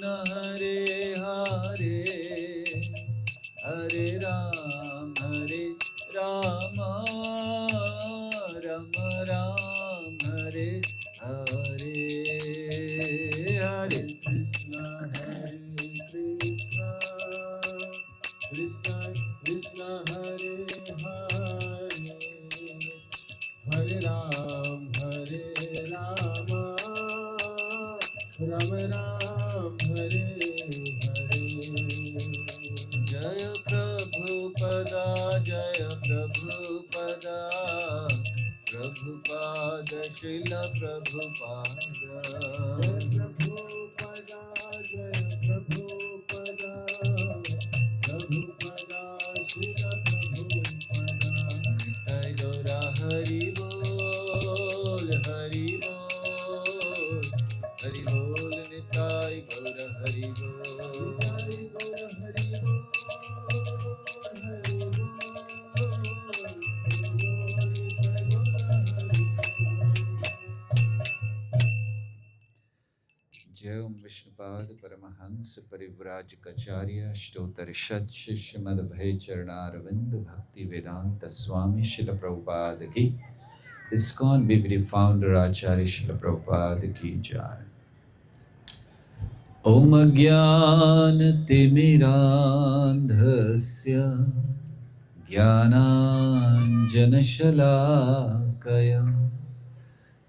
हरे हरे हरे राम राम राम हरे हरे हरे कृष्ण कृष्ण कृष्ण हरे हरे हरे राम राम राम हरे हरे जय प्रभुपदा प्रभुपाद श्रील प्रभुपाद प्रभुपदा जय प्रभुपदा प्रभुपदा श्रील प्रभुपदा निताय गौरा हरि बोल हरि बोल हरि बोल निताय गौर हरि बोल हरि बोल हरि बोल जय ओम विष्णुपाद परमहंस परिव्राजकाचार्य अष्टोत्तर शत शिष्यमद भय चरणारविंद भक्ति वेदांत स्वामी शिल प्रभुपाद की ISKCON BBD founder आचार्य शिल प्रभुपाद की जय। ओम अज्ञानतिमिरान्धस्य ज्ञानाञ्जनशलाकया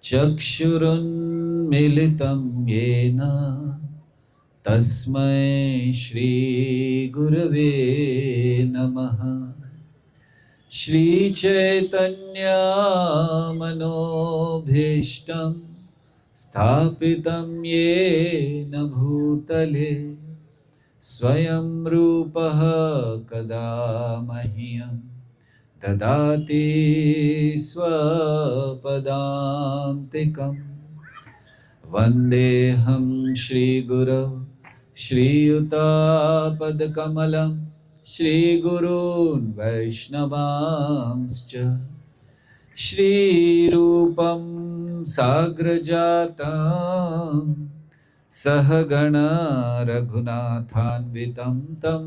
चक्षुरुन्मिलितं येन तस्मै श्रीगुरवे नमः। श्रीचैतन्यमनोभीष्टं स्थापितं येन भूतले स्वयं रूपः कदा मह्यं ददाति स्वपदान्तिकम्। वन्देऽहं श्रीगुरौ श्रीयुतापदकमलं श्रीगुरून् वैष्णवांश्च श्रीरूपं साग्रजातं सहगण रघुनाथान्वितं तं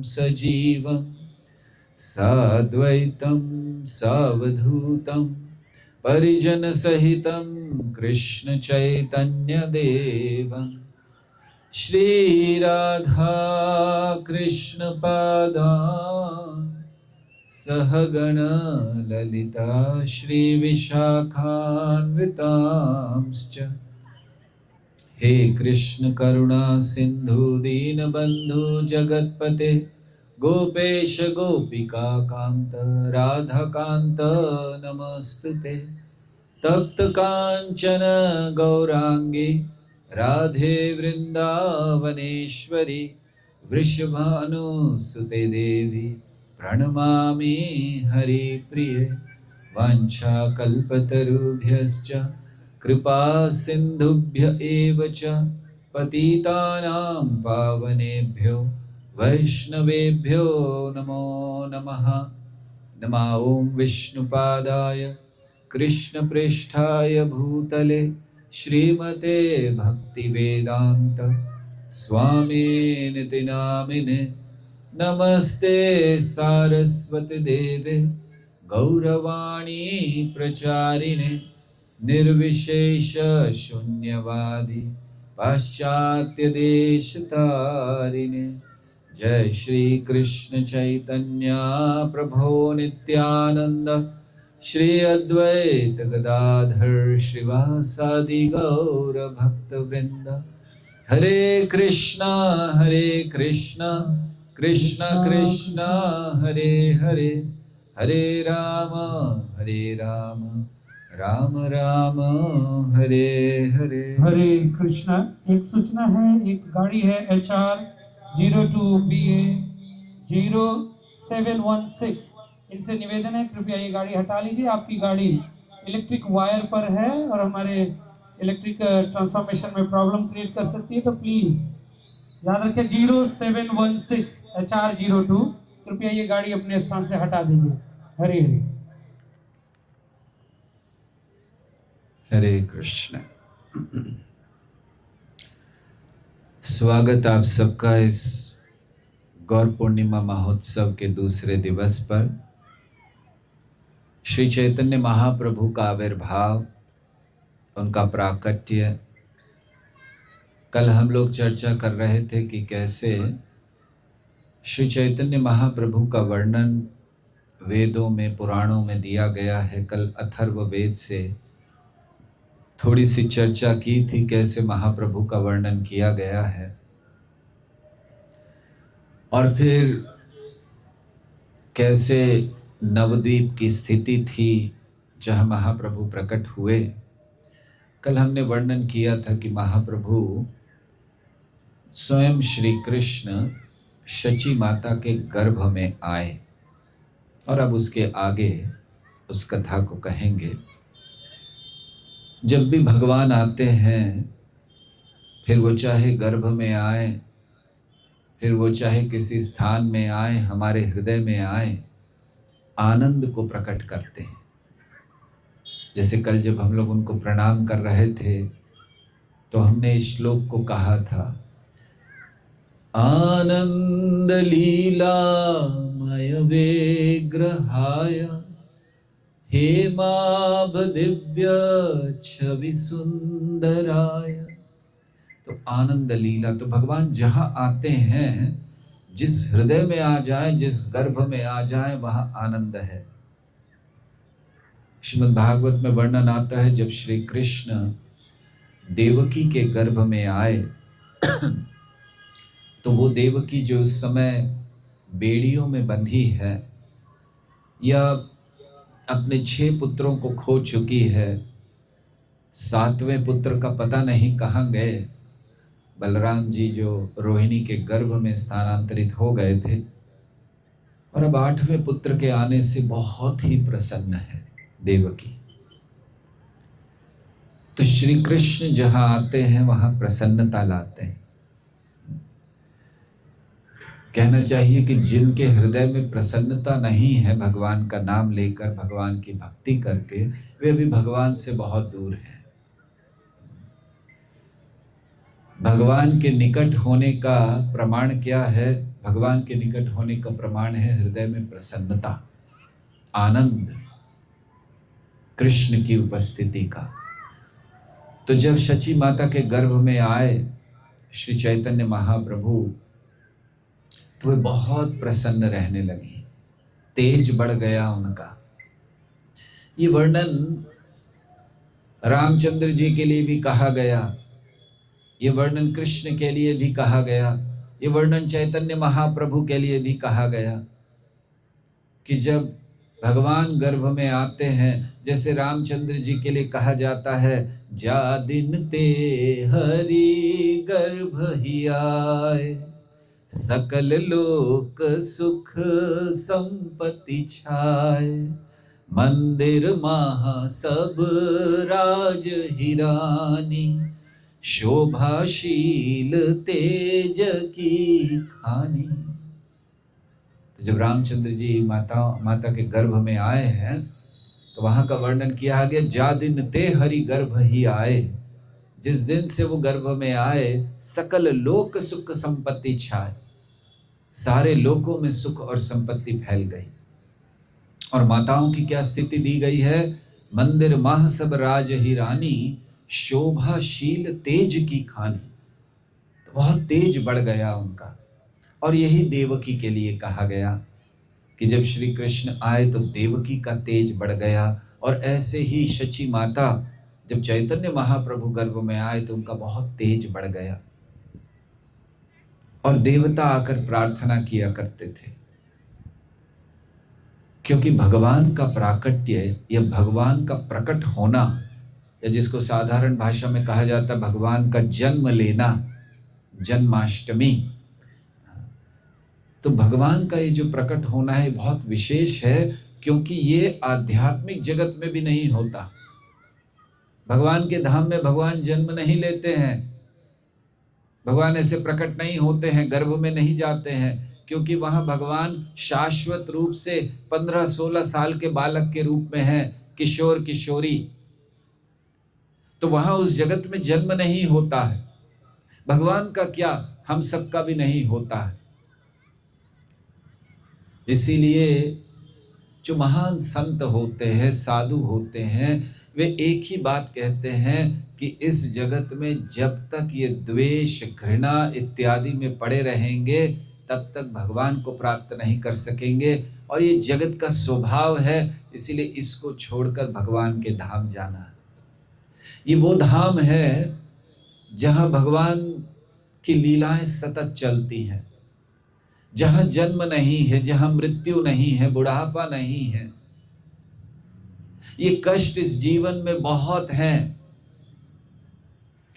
सजीवं साद्वैतं सावधूतं परिजनसहितं कृष्ण चैतन्यदेवं श्रीराधा कृष्ण पादान् सहगण ललिता श्रीविशाखान्वितांश्च। हे कृष्ण करुणा सिंधु दीनबंधु जगत्पते गोपेश गोपिका कांत राधा कांत नमस्तुते। तप्त कांचन गौरांगी राधे वृंदावनेश्वरी वृषभानुसुते देवी प्रणमामि हरिप्रिये। वाञ्छाकल्पतरुभ्यश्च कृपा सिन्धुभ्य एव च पतितानां पावनेभ्यो वैष्णवेभ्यो नमो नमः। नमो ॐ विष्णुपादाय कृष्णप्रेष्ठाय भूतले श्रीमते भक्तिवेदान्त स्वामिनिति नामिने। नमस्ते सारस्वती देवे गौरवाणी प्रचारिणे निर्विशेष शून्यवादी पाश्चात्य देशतारिणे। जय श्री कृष्ण चैतन्य प्रभो नित्यानंद श्री अद्वैत गदाधर श्रीवासादि गौर भक्तवृंद। हरे कृष्णा कृष्णा कृष्णा हरे हरे हरे राम राम राम हरे हरे। हरे कृष्णा। एक सूचना है, एक गाड़ी है HR 02BA 0716। इनसे निवेदन है कृपया ये गाड़ी हटा लीजिए। आपकी गाड़ी इलेक्ट्रिक वायर पर है और हमारे इलेक्ट्रिक ट्रांसफॉर्मेशन में प्रॉब्लम क्रिएट कर सकती है, तो प्लीज याद रखें 0716 HR 02। कृपया ये गाड़ी अपने स्थान से हटा दीजिए। हरे हरे। हरे कृष्ण। स्वागत आप सबका इस गौर पूर्णिमा महोत्सव के दूसरे दिवस पर। श्री चैतन्य महाप्रभु का आविर्भाव, उनका प्राकट्य। कल हम लोग चर्चा कर रहे थे कि कैसे श्री चैतन्य महाप्रभु का वर्णन वेदों में, पुराणों में दिया गया है। कल अथर्व वेद से थोड़ी सी चर्चा की थी, कैसे महाप्रभु का वर्णन किया गया है। और फिर कैसे नवद्वीप की स्थिति थी जहाँ महाप्रभु प्रकट हुए। कल हमने वर्णन किया था कि महाप्रभु स्वयं श्री कृष्ण शची माता के गर्भ में आए, और अब उसके आगे उस कथा को कहेंगे। जब भी भगवान आते हैं, फिर वो चाहे गर्भ में आए, फिर वो चाहे किसी स्थान में आए, हमारे हृदय में आए, आनंद को प्रकट करते हैं। जैसे कल जब हम लोग उनको प्रणाम कर रहे थे तो हमने इस श्लोक को कहा था, आनंद लीलामय विग्रहाय हेमाभ दिव्य छवि सुंदराय। तो आनंद लीला, तो भगवान जहाँ आते हैं, जिस हृदय में आ जाए, जिस गर्भ में आ जाए, वहाँ आनंद है। श्रीमद् भागवत में वर्णन आता है, जब श्री कृष्ण देवकी के गर्भ में आए तो वो देवकी जो उस समय बेड़ियों में बंधी है, या अपने 6 पुत्रों को खो चुकी है, 7वें पुत्र का पता नहीं कहाँ गए। बलराम जी जो रोहिणी के गर्भ में स्थानांतरित हो गए थे, और अब 8वें पुत्र के आने से बहुत ही प्रसन्न है देवकी। तो श्री कृष्ण जहाँ आते हैं वहाँ प्रसन्नता लाते हैं। कहना चाहिए कि जिनके हृदय में प्रसन्नता नहीं है भगवान का नाम लेकर, भगवान की भक्ति करके, वे अभी भगवान से बहुत दूर हैं। भगवान के निकट होने का प्रमाण क्या है? भगवान के निकट होने का प्रमाण है हृदय में प्रसन्नता, आनंद, कृष्ण की उपस्थिति का। तो जब शची माता के गर्भ में आए श्री चैतन्य महाप्रभु, तो वे बहुत प्रसन्न रहने लगी, तेज बढ़ गया उनका। ये वर्णन रामचंद्र जी के लिए भी कहा गया, ये वर्णन कृष्ण के लिए भी कहा गया, ये वर्णन चैतन्य महाप्रभु के लिए भी कहा गया कि जब भगवान गर्भ में आते हैं, जैसे रामचंद्र जी के लिए कहा जाता है, जा दिन ते हरि गर्भ ही आए, सकल लोक सुख संपत्ति छाए, मंदिर महा सब राज हिरानी, शोभाशील तेज की खानी। तो जब रामचंद्र जी माता के गर्भ में आए हैं, तो वहां का वर्णन किया गया, जा दिन ते हरि गर्भ ही आए। जिस दिन से वो गर्भ में आए, सकल लोक सुख संपत्ति छाए, सारे लोकों में सुख और संपत्ति फैल गई। और माताओं की क्या स्थिति दी गई है? मंदिर माह सब राज ही रानी, शोभाशील तेज की खानी। तो बहुत तेज बढ़ गया उनका। और यही देवकी के लिए कहा गया कि जब श्री कृष्ण आए तो देवकी का तेज बढ़ गया। और ऐसे ही शची माता जब चैतन्य महाप्रभु गर्भ में आए तो उनका बहुत तेज बढ़ गया, और देवता आकर प्रार्थना किया करते थे, क्योंकि भगवान का प्राकट्य या भगवान का प्रकट होना, या जिसको साधारण भाषा में कहा जाता है भगवान का जन्म लेना, जन्माष्टमी, तो भगवान का ये जो प्रकट होना है बहुत विशेष है, क्योंकि ये आध्यात्मिक जगत में भी नहीं होता। भगवान के धाम में भगवान जन्म नहीं लेते हैं, भगवान ऐसे प्रकट नहीं होते हैं, गर्भ में नहीं जाते हैं, क्योंकि वहां भगवान शाश्वत रूप से 15-16 साल के बालक के रूप में है, किशोर किशोरी। तो वहां उस जगत में जन्म नहीं होता है। भगवान का क्या, हम सबका भी नहीं होता है। इसीलिए जो महान संत होते हैं, साधु होते हैं, वे एक ही बात कहते हैं कि इस जगत में जब तक ये द्वेष, घृणा इत्यादि में पड़े रहेंगे तब तक भगवान को प्राप्त नहीं कर सकेंगे। और ये जगत का स्वभाव है, इसीलिए इसको छोड़कर भगवान के धाम जाना। ये वो धाम है जहाँ भगवान की लीलाएं सतत चलती हैं, जहाँ जन्म नहीं है, जहाँ मृत्यु नहीं है, बुढ़ापा नहीं है। ये कष्ट इस जीवन में बहुत हैं।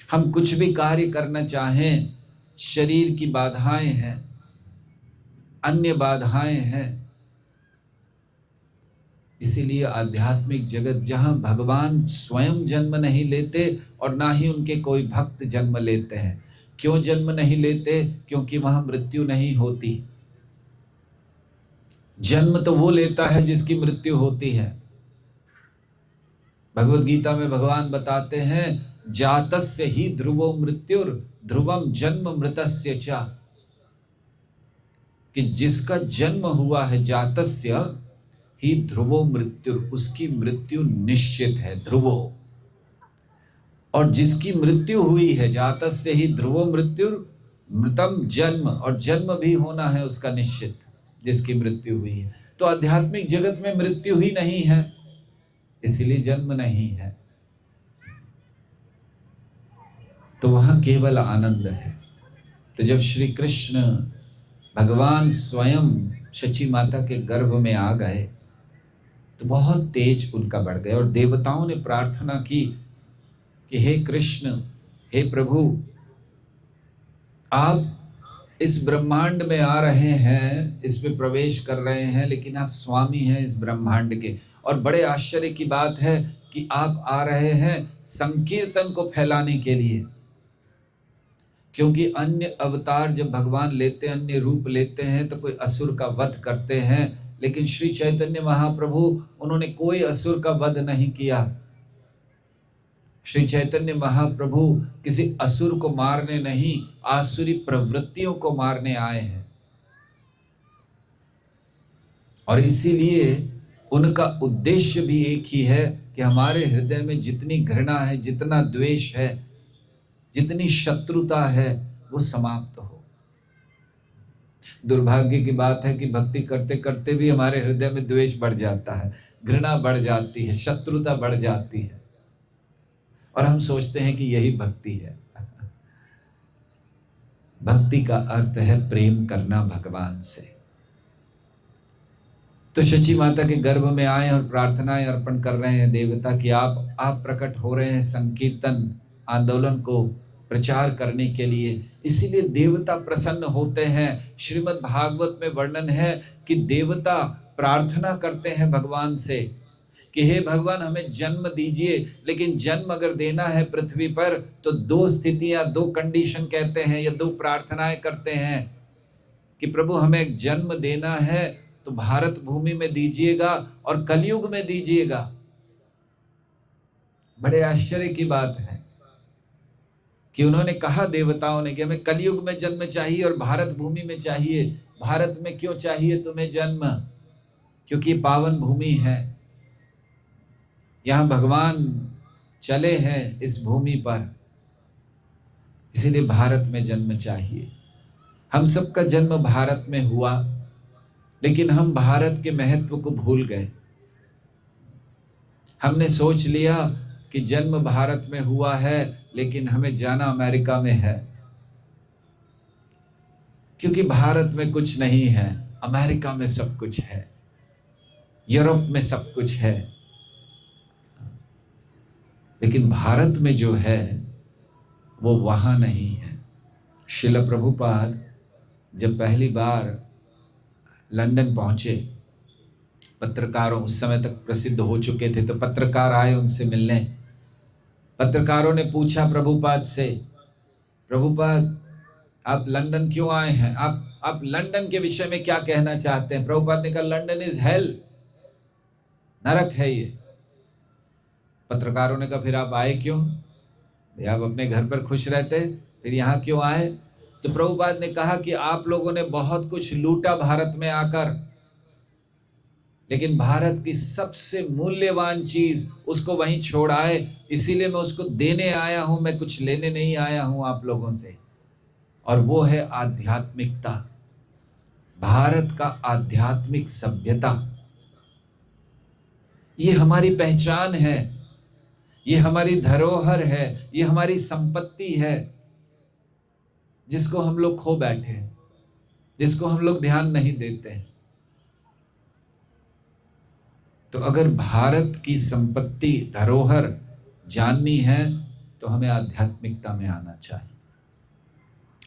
हम कुछ भी कार्य करना चाहें, शरीर की बाधाएं हैं, अन्य बाधाएं हैं। इसीलिए आध्यात्मिक जगत जहां भगवान स्वयं जन्म नहीं लेते और ना ही उनके कोई भक्त जन्म लेते हैं। क्यों जन्म नहीं लेते? क्योंकि वहां मृत्यु नहीं होती। जन्म तो वो लेता है जिसकी मृत्यु होती है। भगवद गीता में भगवान बताते हैं, जातस्य ही ध्रुवो मृत्युर ध्रुवम जन्म मृतस्य च, कि जिसका जन्म हुआ है, जातस्य ही ध्रुवो मृत्युर, उसकी मृत्यु निश्चित है, ध्रुवो। और जिसकी मृत्यु हुई है, जातस्य ही ध्रुवो मृत्युर मृतम जन्म, और जन्म भी होना है उसका निश्चित, जिसकी मृत्यु हुई है। तो आध्यात्मिक जगत में मृत्यु ही नहीं है, इसलिए जन्म नहीं है। तो वहां केवल आनंद है। तो जब श्री कृष्ण भगवान स्वयं शची माता के गर्भ में आ गए तो बहुत तेज उनका बढ़ गए, और देवताओं ने प्रार्थना की कि हे कृष्ण, हे प्रभु, आप इस ब्रह्मांड में आ रहे हैं, इसमें प्रवेश कर रहे हैं, लेकिन आप स्वामी हैं इस ब्रह्मांड के। और बड़े आश्चर्य की बात है कि आप आ रहे हैं संकीर्तन को फैलाने के लिए। क्योंकि अन्य अवतार जब भगवान लेते हैं, अन्य रूप लेते हैं, तो कोई असुर का वध करते हैं, लेकिन श्री चैतन्य महाप्रभु, उन्होंने कोई असुर का वध नहीं किया। श्री चैतन्य महाप्रभु किसी असुर को मारने नहीं, आसुरी प्रवृत्तियों को मारने आए हैं। और इसीलिए उनका उद्देश्य भी एक ही है कि हमारे हृदय में जितनी घृणा है, जितना द्वेष है, जितनी शत्रुता है, वो समाप्त हो। दुर्भाग्य की बात है कि भक्ति करते करते भी हमारे हृदय में द्वेष बढ़ जाता है, घृणा बढ़ जाती है, शत्रुता बढ़ जाती है, और हम सोचते हैं कि यही भक्ति है। भक्ति का अर्थ है प्रेम करना भगवान से। तो शची माता के गर्भ में आए और प्रार्थनाएं अर्पण कर रहे हैं देवता कि आप प्रकट हो रहे हैं संकीर्तन आंदोलन को प्रचार करने के लिए। इसीलिए देवता प्रसन्न होते हैं। श्रीमद् भागवत में वर्णन है कि देवता प्रार्थना करते हैं भगवान से कि हे भगवान, हमें जन्म दीजिए, लेकिन जन्म अगर देना है पृथ्वी पर तो दो स्थितियां, दो कंडीशन कहते हैं, या दो प्रार्थनाएं करते हैं कि प्रभु हमें जन्म देना है तो भारत भूमि में दीजिएगा और कलयुग में दीजिएगा। बड़े आश्चर्य की बात है कि उन्होंने कहा, देवताओं ने, कि हमें कलयुग में जन्म चाहिए और भारत भूमि में चाहिए। भारत में क्यों चाहिए तुम्हें जन्म? क्योंकि पावन भूमि है, यहाँ भगवान चले हैं इस भूमि पर, इसीलिए भारत में जन्म चाहिए। हम सबका जन्म भारत में हुआ, लेकिन हम भारत के महत्व को भूल गए। हमने सोच लिया कि जन्म भारत में हुआ है, लेकिन हमें जाना अमेरिका में है, क्योंकि भारत में कुछ नहीं है, अमेरिका में सब कुछ है, यूरोप में सब कुछ है, लेकिन भारत में जो है वो वहां नहीं है। श्रील प्रभुपाद जब पहली बार लंदन पहुंचे, पत्रकारों, उस समय तक प्रसिद्ध हो चुके थे, तो पत्रकार आए उनसे मिलने। पत्रकारों ने पूछा प्रभुपाद से, प्रभुपाद आप लंदन क्यों आए हैं, आप लंदन के विषय में क्या कहना चाहते हैं? प्रभुपाद ने कहा, लंदन इज हेल, नरक है ये। पत्रकारों ने कहा, फिर आप आए क्यों? आप अपने घर पर खुश रहते, फिर यहाँ क्यों आए? तो प्रभुपाद ने कहा कि आप लोगों ने बहुत कुछ लूटा भारत में आकर, लेकिन भारत की सबसे मूल्यवान चीज उसको वहीं छोड़ आए, इसीलिए मैं उसको देने आया हूं, मैं कुछ लेने नहीं आया हूं आप लोगों से। और वो है आध्यात्मिकता, भारत का आध्यात्मिक सभ्यता। ये हमारी पहचान है, ये हमारी धरोहर है, ये हमारी संपत्ति है, जिसको हम लोग खो बैठे, जिसको हम लोग ध्यान नहीं देते। तो अगर भारत की संपत्ति धरोहर जाननी है तो हमें आध्यात्मिकता में आना चाहिए।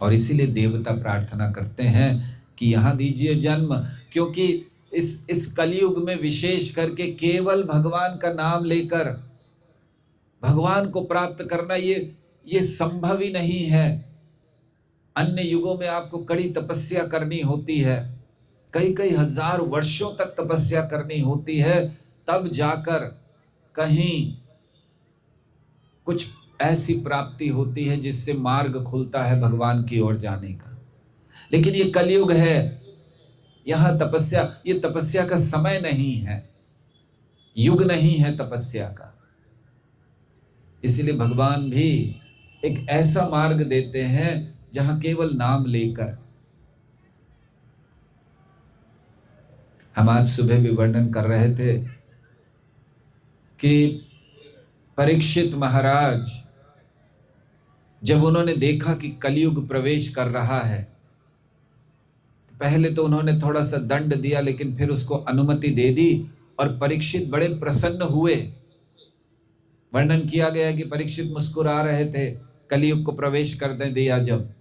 और इसीलिए देवता प्रार्थना करते हैं कि यहाँ दीजिए जन्म, क्योंकि इस कलयुग में विशेष करके केवल भगवान का नाम लेकर भगवान को प्राप्त करना ये संभव ही नहीं है। अन्य युगों में आपको कड़ी तपस्या करनी होती है, कई कई हजार वर्षों तक तपस्या करनी होती है, तब जाकर कहीं कुछ ऐसी प्राप्ति होती है जिससे मार्ग खुलता है भगवान की ओर जाने का। लेकिन ये कलयुग है, यहाँ ये तपस्या का समय नहीं है, युग नहीं है तपस्या का। इसलिए भगवान भी एक ऐसा मार्ग देते हैं जहां केवल नाम लेकर। हम आज सुबह भी वर्णन कर रहे थे कि परीक्षित महाराज जब उन्होंने देखा कि कलयुग प्रवेश कर रहा है, पहले तो उन्होंने थोड़ा सा दंड दिया, लेकिन फिर उसको अनुमति दे दी और परीक्षित बड़े प्रसन्न हुए। वर्णन किया गया कि परीक्षित मुस्कुरा रहे थे कलयुग को प्रवेश करने दिया जब।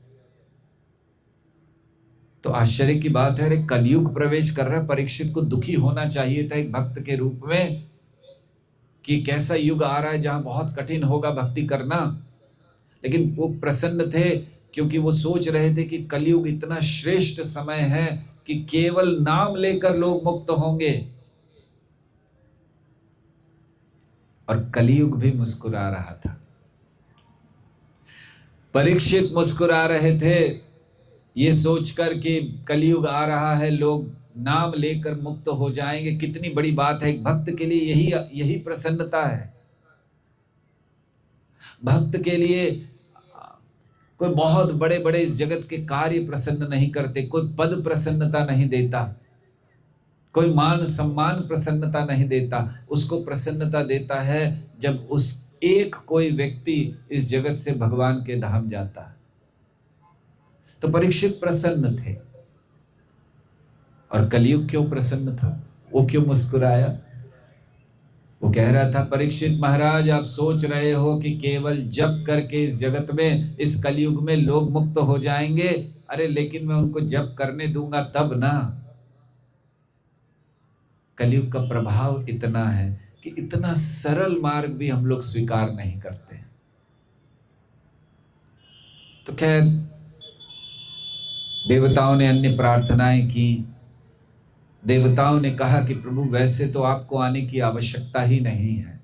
तो आश्चर्य की बात है, अरे कलयुग प्रवेश कर रहा है, परीक्षित को दुखी होना चाहिए था एक भक्त के रूप में कि कैसा युग आ रहा है जहां बहुत कठिन होगा भक्ति करना। लेकिन वो प्रसन्न थे क्योंकि वो सोच रहे थे कि कलयुग इतना श्रेष्ठ समय है कि केवल नाम लेकर लोग मुक्त होंगे। और कलयुग भी मुस्कुरा रहा था, परीक्षित मुस्कुरा रहे थे ये सोचकर कि कलयुग आ रहा है, लोग नाम लेकर मुक्त हो जाएंगे। कितनी बड़ी बात है, एक भक्त के लिए यही प्रसन्नता है। भक्त के लिए कोई बहुत बड़े बड़े इस जगत के कार्य प्रसन्न नहीं करते, कोई पद प्रसन्नता नहीं देता, कोई मान सम्मान प्रसन्नता नहीं देता। उसको प्रसन्नता देता है जब उस एक कोई व्यक्ति इस जगत से भगवान के धाम जाता है। तो परीक्षित प्रसन्न थे। और कलयुग क्यों प्रसन्न था, वो क्यों मुस्कुराया? वो कह रहा था, परीक्षित महाराज आप सोच रहे हो कि केवल जप करके इस जगत में, इस कलयुग में लोग मुक्त हो जाएंगे। अरे लेकिन मैं उनको जप करने दूंगा तब ना। कलयुग का प्रभाव इतना है कि इतना सरल मार्ग भी हम लोग स्वीकार नहीं करते। तो खैर देवताओं ने अन्य प्रार्थनाएं की। देवताओं ने कहा कि प्रभु वैसे तो आपको आने की आवश्यकता ही नहीं है,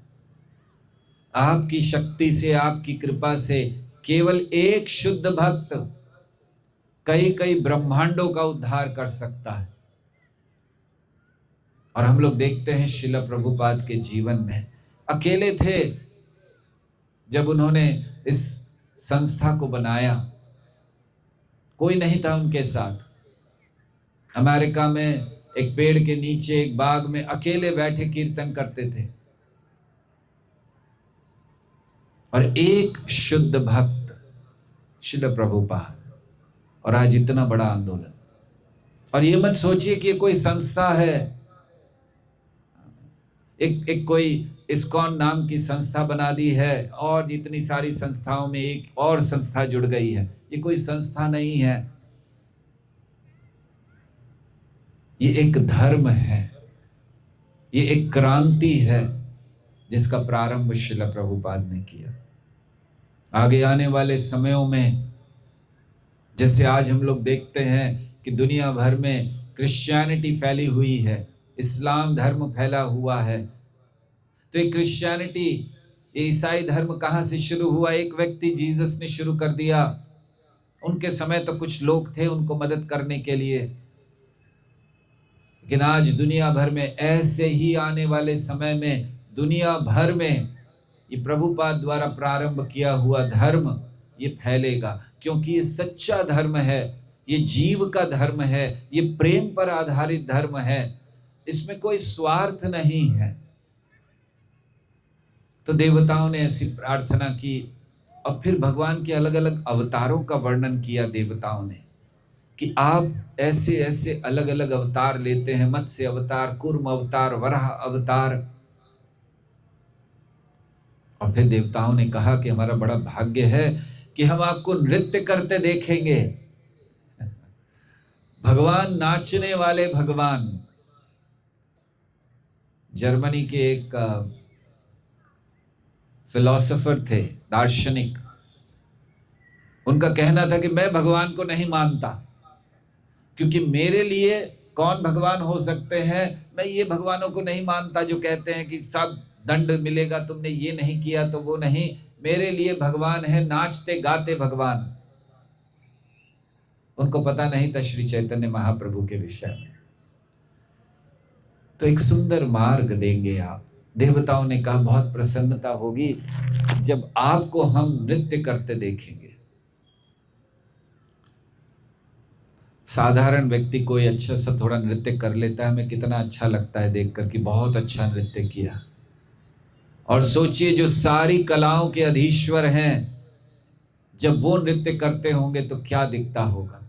आपकी शक्ति से, आपकी कृपा से केवल एक शुद्ध भक्त कई कई ब्रह्मांडों का उद्धार कर सकता है। और हम लोग देखते हैं श्रील प्रभुपाद के जीवन में अकेले थे जब उन्होंने इस संस्था को बनाया, कोई नहीं था उनके साथ। अमेरिका में एक पेड़ के नीचे एक बाग में अकेले बैठे कीर्तन करते थे। और एक शुद्ध भक्त श्रील प्रभुपाद, और आज इतना बड़ा आंदोलन। और ये मत सोचिए कि ये कोई संस्था है, एक कोई इस्कॉन नाम की संस्था बना दी है और इतनी सारी संस्थाओं में एक और संस्था जुड़ गई है। ये कोई संस्था नहीं है, ये एक धर्म है, ये एक क्रांति है जिसका प्रारंभ श्रील प्रभुपाद ने किया। आगे आने वाले समयों में जैसे आज हम लोग देखते हैं कि दुनिया भर में क्रिश्चियनिटी फैली हुई है, इस्लाम धर्म फैला हुआ है। तो ये क्रिश्चियनिटी, ये ईसाई धर्म कहाँ से शुरू हुआ? एक व्यक्ति जीसस ने शुरू कर दिया। उनके समय तो कुछ लोग थे उनको मदद करने के लिए, लेकिन आज दुनिया भर में ऐसे ही आने वाले समय में दुनिया भर में ये प्रभुपाद द्वारा प्रारंभ किया हुआ धर्म ये फैलेगा, क्योंकि ये सच्चा धर्म है, ये जीव का धर्म है, ये प्रेम पर आधारित धर्म है, इसमें कोई स्वार्थ नहीं है। तो देवताओं ने ऐसी प्रार्थना की और फिर भगवान के अलग अलग अवतारों का वर्णन किया देवताओं ने कि आप ऐसे ऐसे अलग अलग अवतार लेते हैं, मत्स्य अवतार, कूर्म अवतार, वराह अवतार। और फिर देवताओं ने कहा कि हमारा बड़ा भाग्य है कि हम आपको नृत्य करते देखेंगे। भगवान नाचने वाले भगवान। जर्मनी के एक फिलोसोफर थे, दार्शनिक, उनका कहना था कि मैं भगवान को नहीं मानता, क्योंकि मेरे लिए कौन भगवान हो सकते हैं। मैं ये भगवानों को नहीं मानता जो कहते हैं कि सब दंड मिलेगा, तुमने ये नहीं किया तो वो नहीं। मेरे लिए भगवान है नाचते गाते भगवान। उनको पता नहीं था श्री चैतन्य महाप्रभु के विषय में। तो एक सुंदर मार्ग देंगे आप। देवताओं ने कहा बहुत प्रसन्नता होगी जब आपको हम नृत्य करते देखेंगे। साधारण व्यक्ति कोई अच्छा सा थोड़ा नृत्य कर लेता है, हमें कितना अच्छा लगता है देखकर कि बहुत अच्छा नृत्य किया। और सोचिए जो सारी कलाओं के अधीश्वर हैं, जब वो नृत्य करते होंगे तो क्या दिखता होगा,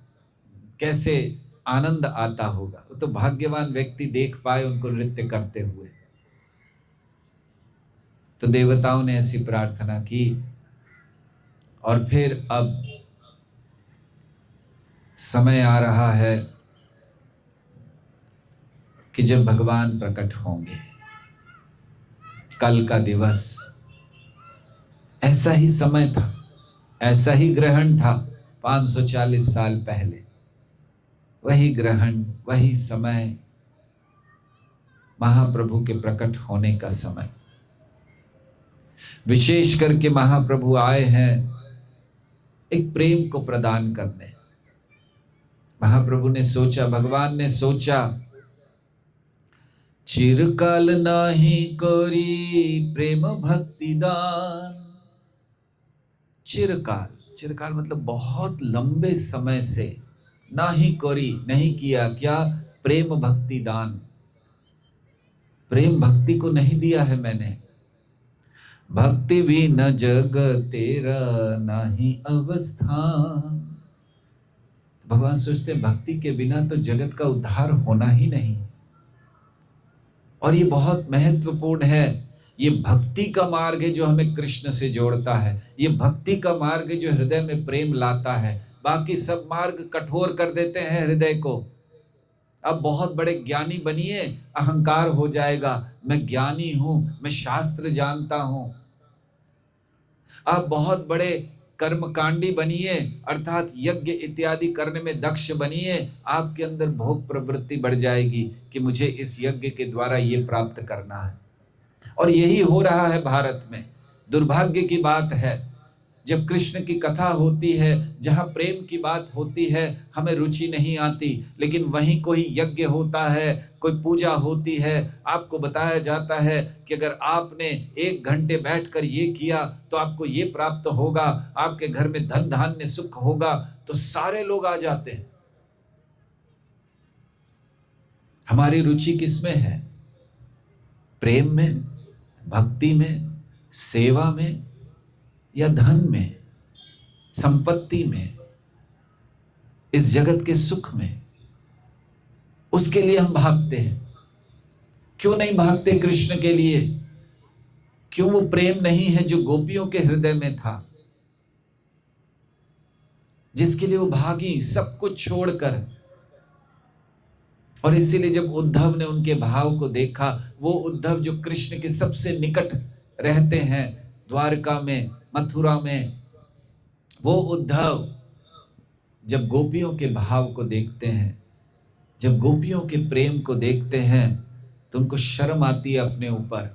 कैसे आनंद आता होगा। वो तो भाग्यवान व्यक्ति देख पाए उनको नृत्य करते हुए। तो देवताओं ने ऐसी प्रार्थना की और फिर अब समय आ रहा है कि जब भगवान प्रकट होंगे। कल का दिवस ऐसा ही समय था, ऐसा ही ग्रहण था 540 साल पहले। वही ग्रहण, वही समय, महाप्रभु के प्रकट होने का समय। विशेष करके महाप्रभु आए हैं एक प्रेम को प्रदान करने। महाप्रभु ने सोचा, भगवान ने सोचा, चिरकाल नाही करी प्रेम भक्ति दान। चिरकाल मतलब बहुत लंबे समय से, नाही करी नहीं किया, क्या? प्रेम भक्ति दान। प्रेम भक्ति को नहीं दिया है मैंने। भक्ति भी न जग तेरा नाही अवस्थान। भगवान सोचते हैं भक्ति के बिना तो जगत का उद्धार होना ही नहीं। और ये बहुत महत्वपूर्ण है। ये भक्ति का मार्ग है जो हमें कृष्ण से जोड़ता है। ये भक्ति का मार्ग है जो हृदय में प्रेम लाता है। बाकी सब मार्ग कठोर कर देते हैं हृदय को। अब बहुत बड़े ज्ञानी बनिए, अहंकार हो जाएगा, मैं ज्ञानी हूं, मैं शास्त्र जानता हूं। आप बहुत बड़े कर्मकांडी बनिए, अर्थात यज्ञ इत्यादि करने में दक्ष बनिए। आपके अंदर भोग प्रवृत्ति बढ़ जाएगी कि मुझे इस यज्ञ के द्वारा ये प्राप्त करना है। और यही हो रहा है भारत में। दुर्भाग्य की बात है, जब कृष्ण की कथा होती है, जहाँ प्रेम की बात होती है, हमें रुचि नहीं आती। लेकिन वहीं कोई यज्ञ होता है, कोई पूजा होती है, आपको बताया जाता है कि अगर आपने 1 घंटे बैठकर ये किया तो आपको ये प्राप्त होगा, आपके घर में धन धान्य सुख होगा, तो सारे लोग आ जाते हैं। हमारी रुचि किसमें है? प्रेम में, भक्ति में, सेवा में, या धन में, संपत्ति में, इस जगत के सुख में? उसके लिए हम भागते हैं। क्यों नहीं भागते कृष्ण के लिए? क्यों वो प्रेम नहीं है जो गोपियों के हृदय में था, जिसके लिए वो भागी सब कुछ छोड़कर? और इसीलिए जब उद्धव ने उनके भाव को देखा, वो उद्धव जो कृष्ण के सबसे निकट रहते हैं, द्वारका में, मथुरा में, वो उद्धव जब गोपियों के भाव को देखते हैं, जब गोपियों के प्रेम को देखते हैं, तो उनको शर्म आती है अपने ऊपर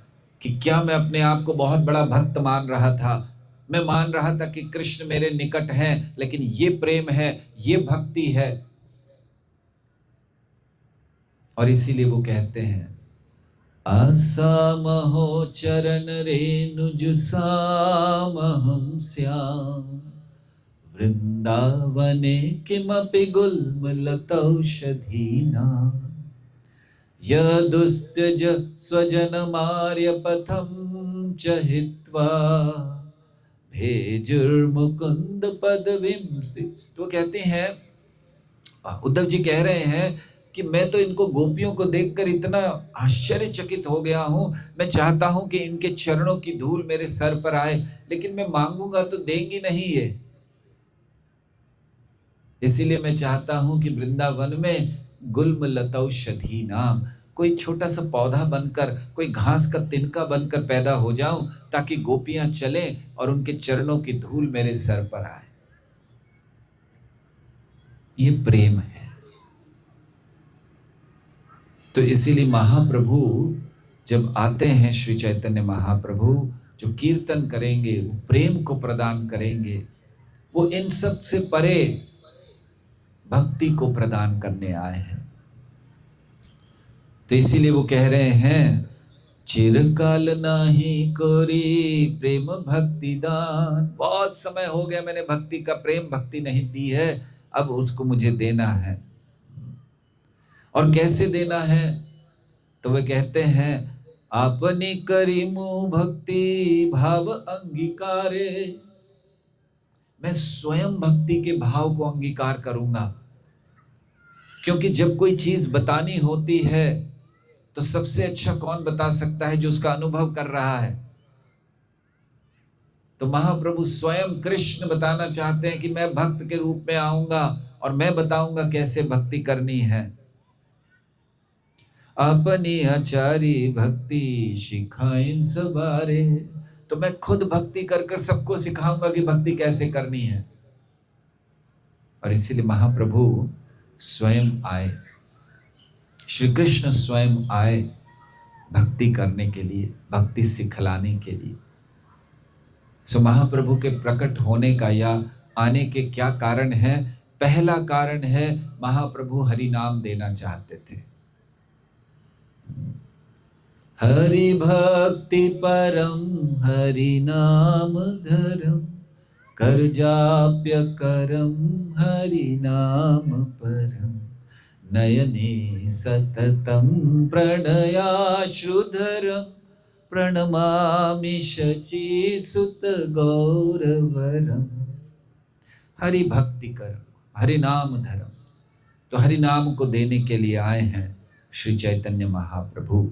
कि क्या मैं अपने आप को बहुत बड़ा भक्त मान रहा था, मैं मान रहा था कि कृष्ण मेरे निकट हैं, लेकिन ये प्रेम है, ये भक्ति है। और इसीलिए वो कहते हैं, आसामहो चरण रेणुज सामहं स्याम वृंदावने किमपि गुल्मलतौषधीनां यदुस्त्यज स्वजनमार्यपथं च हित्वा भेजुर्मुकुंद पदवीं। तो कहते हैं, उद्धव जी कह रहे हैं कि मैं तो इनको गोपियों को देखकर इतना आश्चर्यचकित हो गया हूं, मैं चाहता हूं कि इनके चरणों की धूल मेरे सर पर आए, लेकिन मैं मांगूंगा तो देंगी नहीं ये। इसीलिए मैं चाहता हूं कि वृंदावन में गुल्म लतौषधी नाम, कोई छोटा सा पौधा बनकर, कोई घास का तिनका बनकर पैदा हो जाऊं, ताकि गोपियां चलें और उनके चरणों की धूल मेरे सर पर आए। ये प्रेम है। तो इसीलिए महाप्रभु जब आते हैं, श्री चैतन्य महाप्रभु जो कीर्तन करेंगे, वो प्रेम को प्रदान करेंगे, वो इन सब से परे भक्ति को प्रदान करने आए हैं। तो इसीलिए वो कह रहे हैं, चिरकाल नाही कोरी प्रेम भक्ति दान। बहुत समय हो गया मैंने भक्ति का, प्रेम भक्ति नहीं दी है, अब उसको मुझे देना है। और कैसे देना है? तो वे कहते हैं, आपनी करीमु भक्ति भाव अंगीकारे। मैं स्वयं भक्ति के भाव को अंगीकार करूंगा, क्योंकि जब कोई चीज बतानी होती है तो सबसे अच्छा कौन बता सकता है? जो उसका अनुभव कर रहा है। तो महाप्रभु स्वयं कृष्ण बताना चाहते हैं कि मैं भक्त के रूप में आऊंगा और मैं बताऊंगा कैसे भक्ति करनी है। अपनी आचारी भक्ति सिखाएं सवारे। तो मैं खुद भक्ति कर कर सबको सिखाऊंगा कि भक्ति कैसे करनी है। और इसीलिए महाप्रभु स्वयं आए, श्री कृष्ण स्वयं आए भक्ति करने के लिए, भक्ति सिखलाने के लिए। सो महाप्रभु के प्रकट होने का या आने के क्या कारण है? पहला कारण है, महाप्रभु हरि नाम देना चाहते थे। हरि भक्ति परम हरि नाम धरम कर जाप्य करम हरि नाम परम नयने सततम प्रणयाश्रुधरम प्रणमामि शची सुत गौरवरम। हरि भक्ति कर, हरि नाम धर्म। तो हरि नाम को देने के लिए आए हैं श्री चैतन्य महाप्रभु।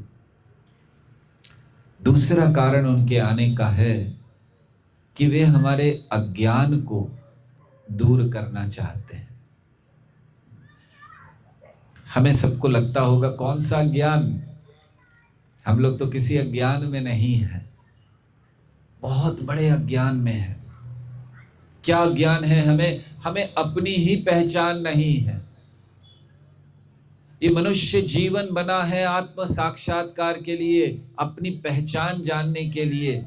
दूसरा कारण उनके आने का है कि वे हमारे अज्ञान को दूर करना चाहते हैं। हमें सबको लगता होगा, कौन सा ज्ञान? हम लोग तो किसी अज्ञान में नहीं है, बहुत बड़े अज्ञान में है। क्या ज्ञान है हमें? हमें अपनी ही पहचान नहीं है। ये मनुष्य जीवन बना है आत्म साक्षात्कार के लिए, अपनी पहचान जानने के लिए।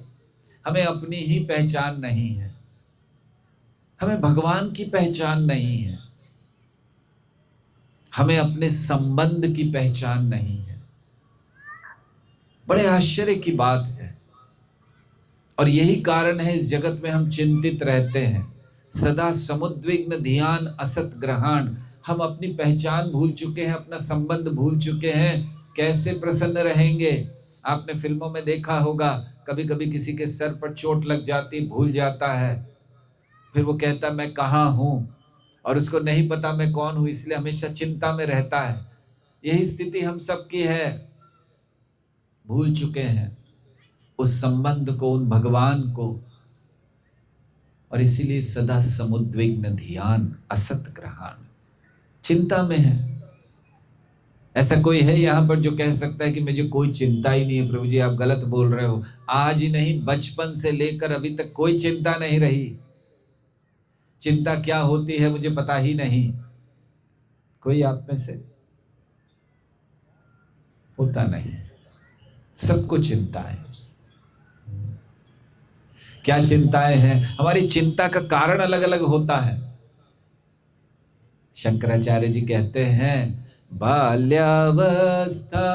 हमें अपनी ही पहचान नहीं है, हमें भगवान की पहचान नहीं है, हमें अपने संबंध की पहचान नहीं है। बड़े आश्चर्य की बात है। और यही कारण है इस जगत में हम चिंतित रहते हैं, सदा समुद्विग्न ध्यान असत ग्रहण। हम अपनी पहचान भूल चुके हैं, अपना संबंध भूल चुके हैं। कैसे प्रसन्न रहेंगे? आपने फिल्मों में देखा होगा, कभी कभी किसी के सर पर चोट लग जाती, भूल जाता है, फिर वो कहता मैं कहाँ हूँ, और उसको नहीं पता मैं कौन हूँ, इसलिए हमेशा चिंता में रहता है। यही स्थिति हम सबकी है, भूल चुके हैं उस संबंध को, उन भगवान को। और इसीलिए सदा समुद्विग्न ध्यान असत ग्रहण, चिंता में है। ऐसा कोई है यहाँ पर जो कह सकता है कि मुझे कोई चिंता ही नहीं है? प्रभु जी आप गलत बोल रहे हो। आज ही नहीं, बचपन से लेकर अभी तक कोई चिंता नहीं रही। चिंता क्या होती है मुझे पता ही नहीं। कोई आप में से होता नहीं, सबको चिंता है। क्या चिंताएं हैं? हमारी चिंता का कारण अलग अलग होता है। शंकराचार्य जी कहते हैं बाल्यावस्था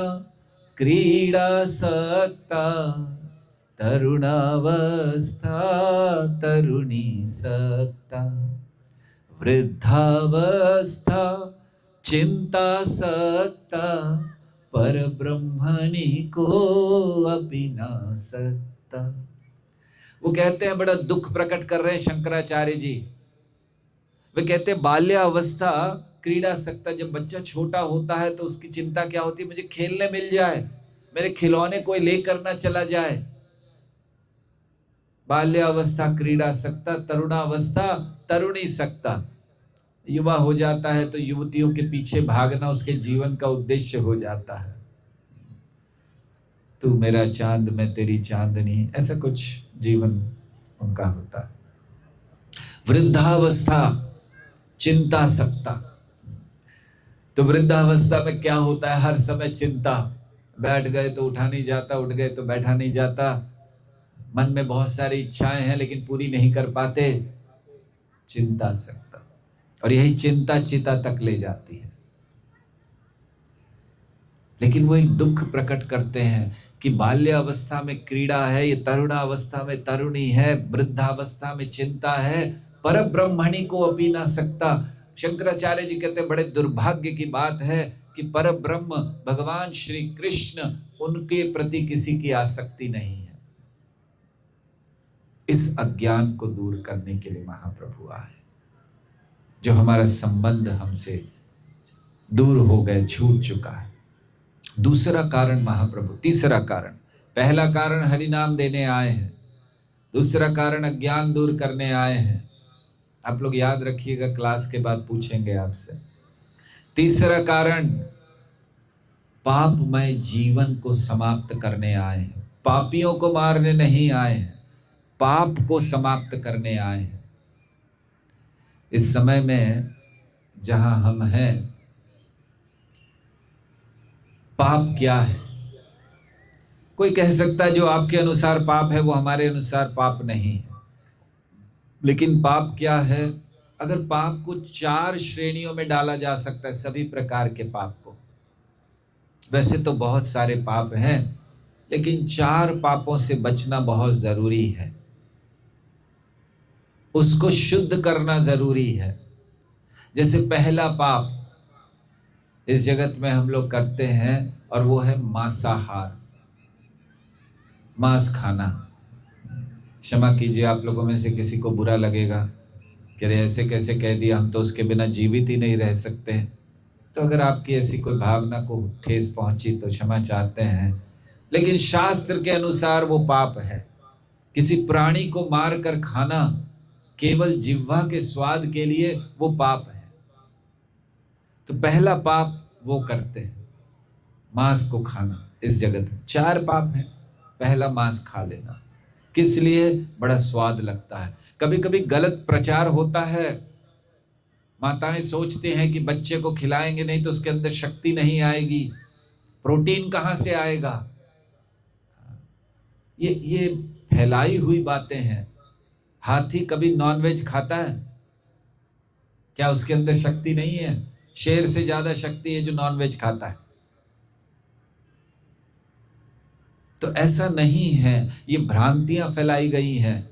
क्रीडासक्ता, तरुणावस्था तरुणी सक्ता, वृद्धावस्था चिंतासक्ता, पर ब्रह्मणि को अपि न सकता। वो कहते हैं, बड़ा दुख प्रकट कर रहे हैं शंकराचार्य जी। वे कहते हैं बाल्यावस्था क्रीड़ा सकता, जब बच्चा छोटा होता है तो उसकी चिंता क्या होती है? मुझे खेलने मिल जाए, मेरे खिलौने कोई लेकर ना चला जाए। बाल्यावस्था क्रीड़ा सकता, तरुणावस्था तरुणी सकता। युवा हो जाता है तो युवतियों के पीछे भागना उसके जीवन का उद्देश्य हो जाता है। तू मेरा चांद मैं तेरी चांदनी, ऐसा कुछ जीवन उनका होता है। वृद्धावस्था चिंता सकता, तो वृद्धावस्था में क्या होता है? हर समय चिंता, बैठ गए तो उठा नहीं जाता, उठ गए तो बैठा नहीं जाता, मन में बहुत सारी इच्छाएं हैं लेकिन पूरी नहीं कर पाते, चिंता सकता। और यही चिंता चिता तक ले जाती है। लेकिन वो एक दुख प्रकट करते हैं कि बाल्यावस्था में क्रीड़ा है, ये तरुणावस्था में तरुणी है, वृद्धावस्था में चिंता है, पर ब्रह्मणि को अपी ना सकता। शंकराचार्य जी कहते हैं बड़े दुर्भाग्य की बात है कि पर ब्रह्म भगवान श्री कृष्ण, उनके प्रति किसी की आसक्ति नहीं है। इस अज्ञान को दूर करने के लिए महाप्रभु आए, जो हमारा संबंध हमसे दूर हो गए, छूट चुका है। दूसरा कारण महाप्रभु, तीसरा कारण, पहला कारण हरि नाम देने आए हैं, दूसरा कारण अज्ञान दूर करने आए हैं। आप लोग याद रखिएगा, क्लास के बाद पूछेंगे आपसे। तीसरा कारण पापमय जीवन को समाप्त करने आए हैं। पापियों को मारने नहीं आए हैं, पाप को समाप्त करने आए हैं। इस समय में जहां हम हैं, पाप क्या है? कोई कह सकता है जो आपके अनुसार पाप है वो हमारे अनुसार पाप नहीं है। लेकिन पाप क्या है? अगर पाप को 4 श्रेणियों में डाला जा सकता है, सभी प्रकार के पाप को। वैसे तो बहुत सारे पाप हैं, लेकिन 4 पापों से बचना बहुत जरूरी है, उसको शुद्ध करना जरूरी है। जैसे पहला पाप इस जगत में हम लोग करते हैं, और वो है मांसाहार, मांस खाना। क्षमा कीजिए, आप लोगों में से किसी को बुरा लगेगा कि अरे ऐसे कैसे कह दिया, हम तो उसके बिना जीवित ही नहीं रह सकते। तो अगर आपकी ऐसी कोई भावना को ठेस पहुंची तो क्षमा चाहते हैं, लेकिन शास्त्र के अनुसार वो पाप है। किसी प्राणी को मार कर खाना केवल जिह्वा के स्वाद के लिए, वो पाप है। तो पहला पाप वो करते हैं, मांस को खाना। इस जगत में 4 पाप हैं। पहला मांस खा लेना, किस लिए? बड़ा स्वाद लगता है। कभी कभी गलत प्रचार होता है, माताएं सोचते हैं कि बच्चे को खिलाएंगे नहीं तो उसके अंदर शक्ति नहीं आएगी, प्रोटीन कहां से आएगा। ये फैलाई हुई बातें हैं। हाथी कभी नॉनवेज खाता है क्या? उसके अंदर शक्ति नहीं है? शेर से ज्यादा शक्ति है जो नॉनवेज खाता है। तो ऐसा नहीं है, ये भ्रांतियां फैलाई गई हैं,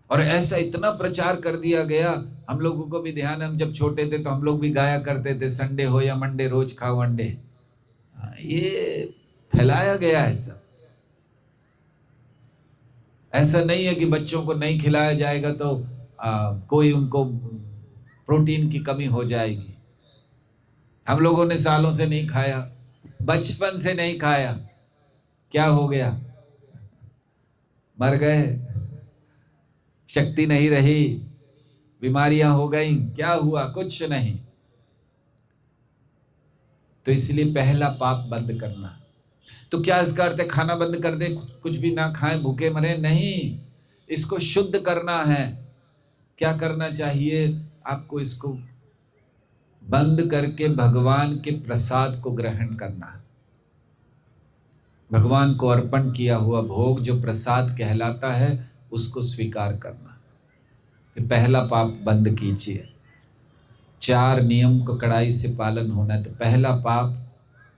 और ऐसा इतना प्रचार कर दिया गया। हम लोगों को भी ध्यान है, हम जब छोटे थे तो हम लोग भी गाया करते थे, संडे हो या मंडे रोज खाओ अंडे। ये फैलाया गया है सब। ऐसा नहीं है कि बच्चों को नहीं खिलाया जाएगा तो कोई उनको प्रोटीन की कमी हो जाएगी। हम लोगों ने सालों से नहीं खाया, बचपन से नहीं खाया, क्या हो गया? मर गए, शक्ति नहीं रही, बीमारियां हो गई, क्या हुआ? कुछ नहीं। तो इसलिए पहला पाप बंद करना। तो क्या इसका अर्थ है खाना बंद कर दे, कुछ भी ना खाएं, भूखे मरे? नहीं, इसको शुद्ध करना है। क्या करना चाहिए आपको? इसको बंद करके भगवान के प्रसाद को ग्रहण करना। भगवान को अर्पण किया हुआ भोग जो प्रसाद कहलाता है उसको स्वीकार करना। ये पहला पाप बंद कीजिए। 4 नियम को कड़ाई से पालन होना है। तो पहला पाप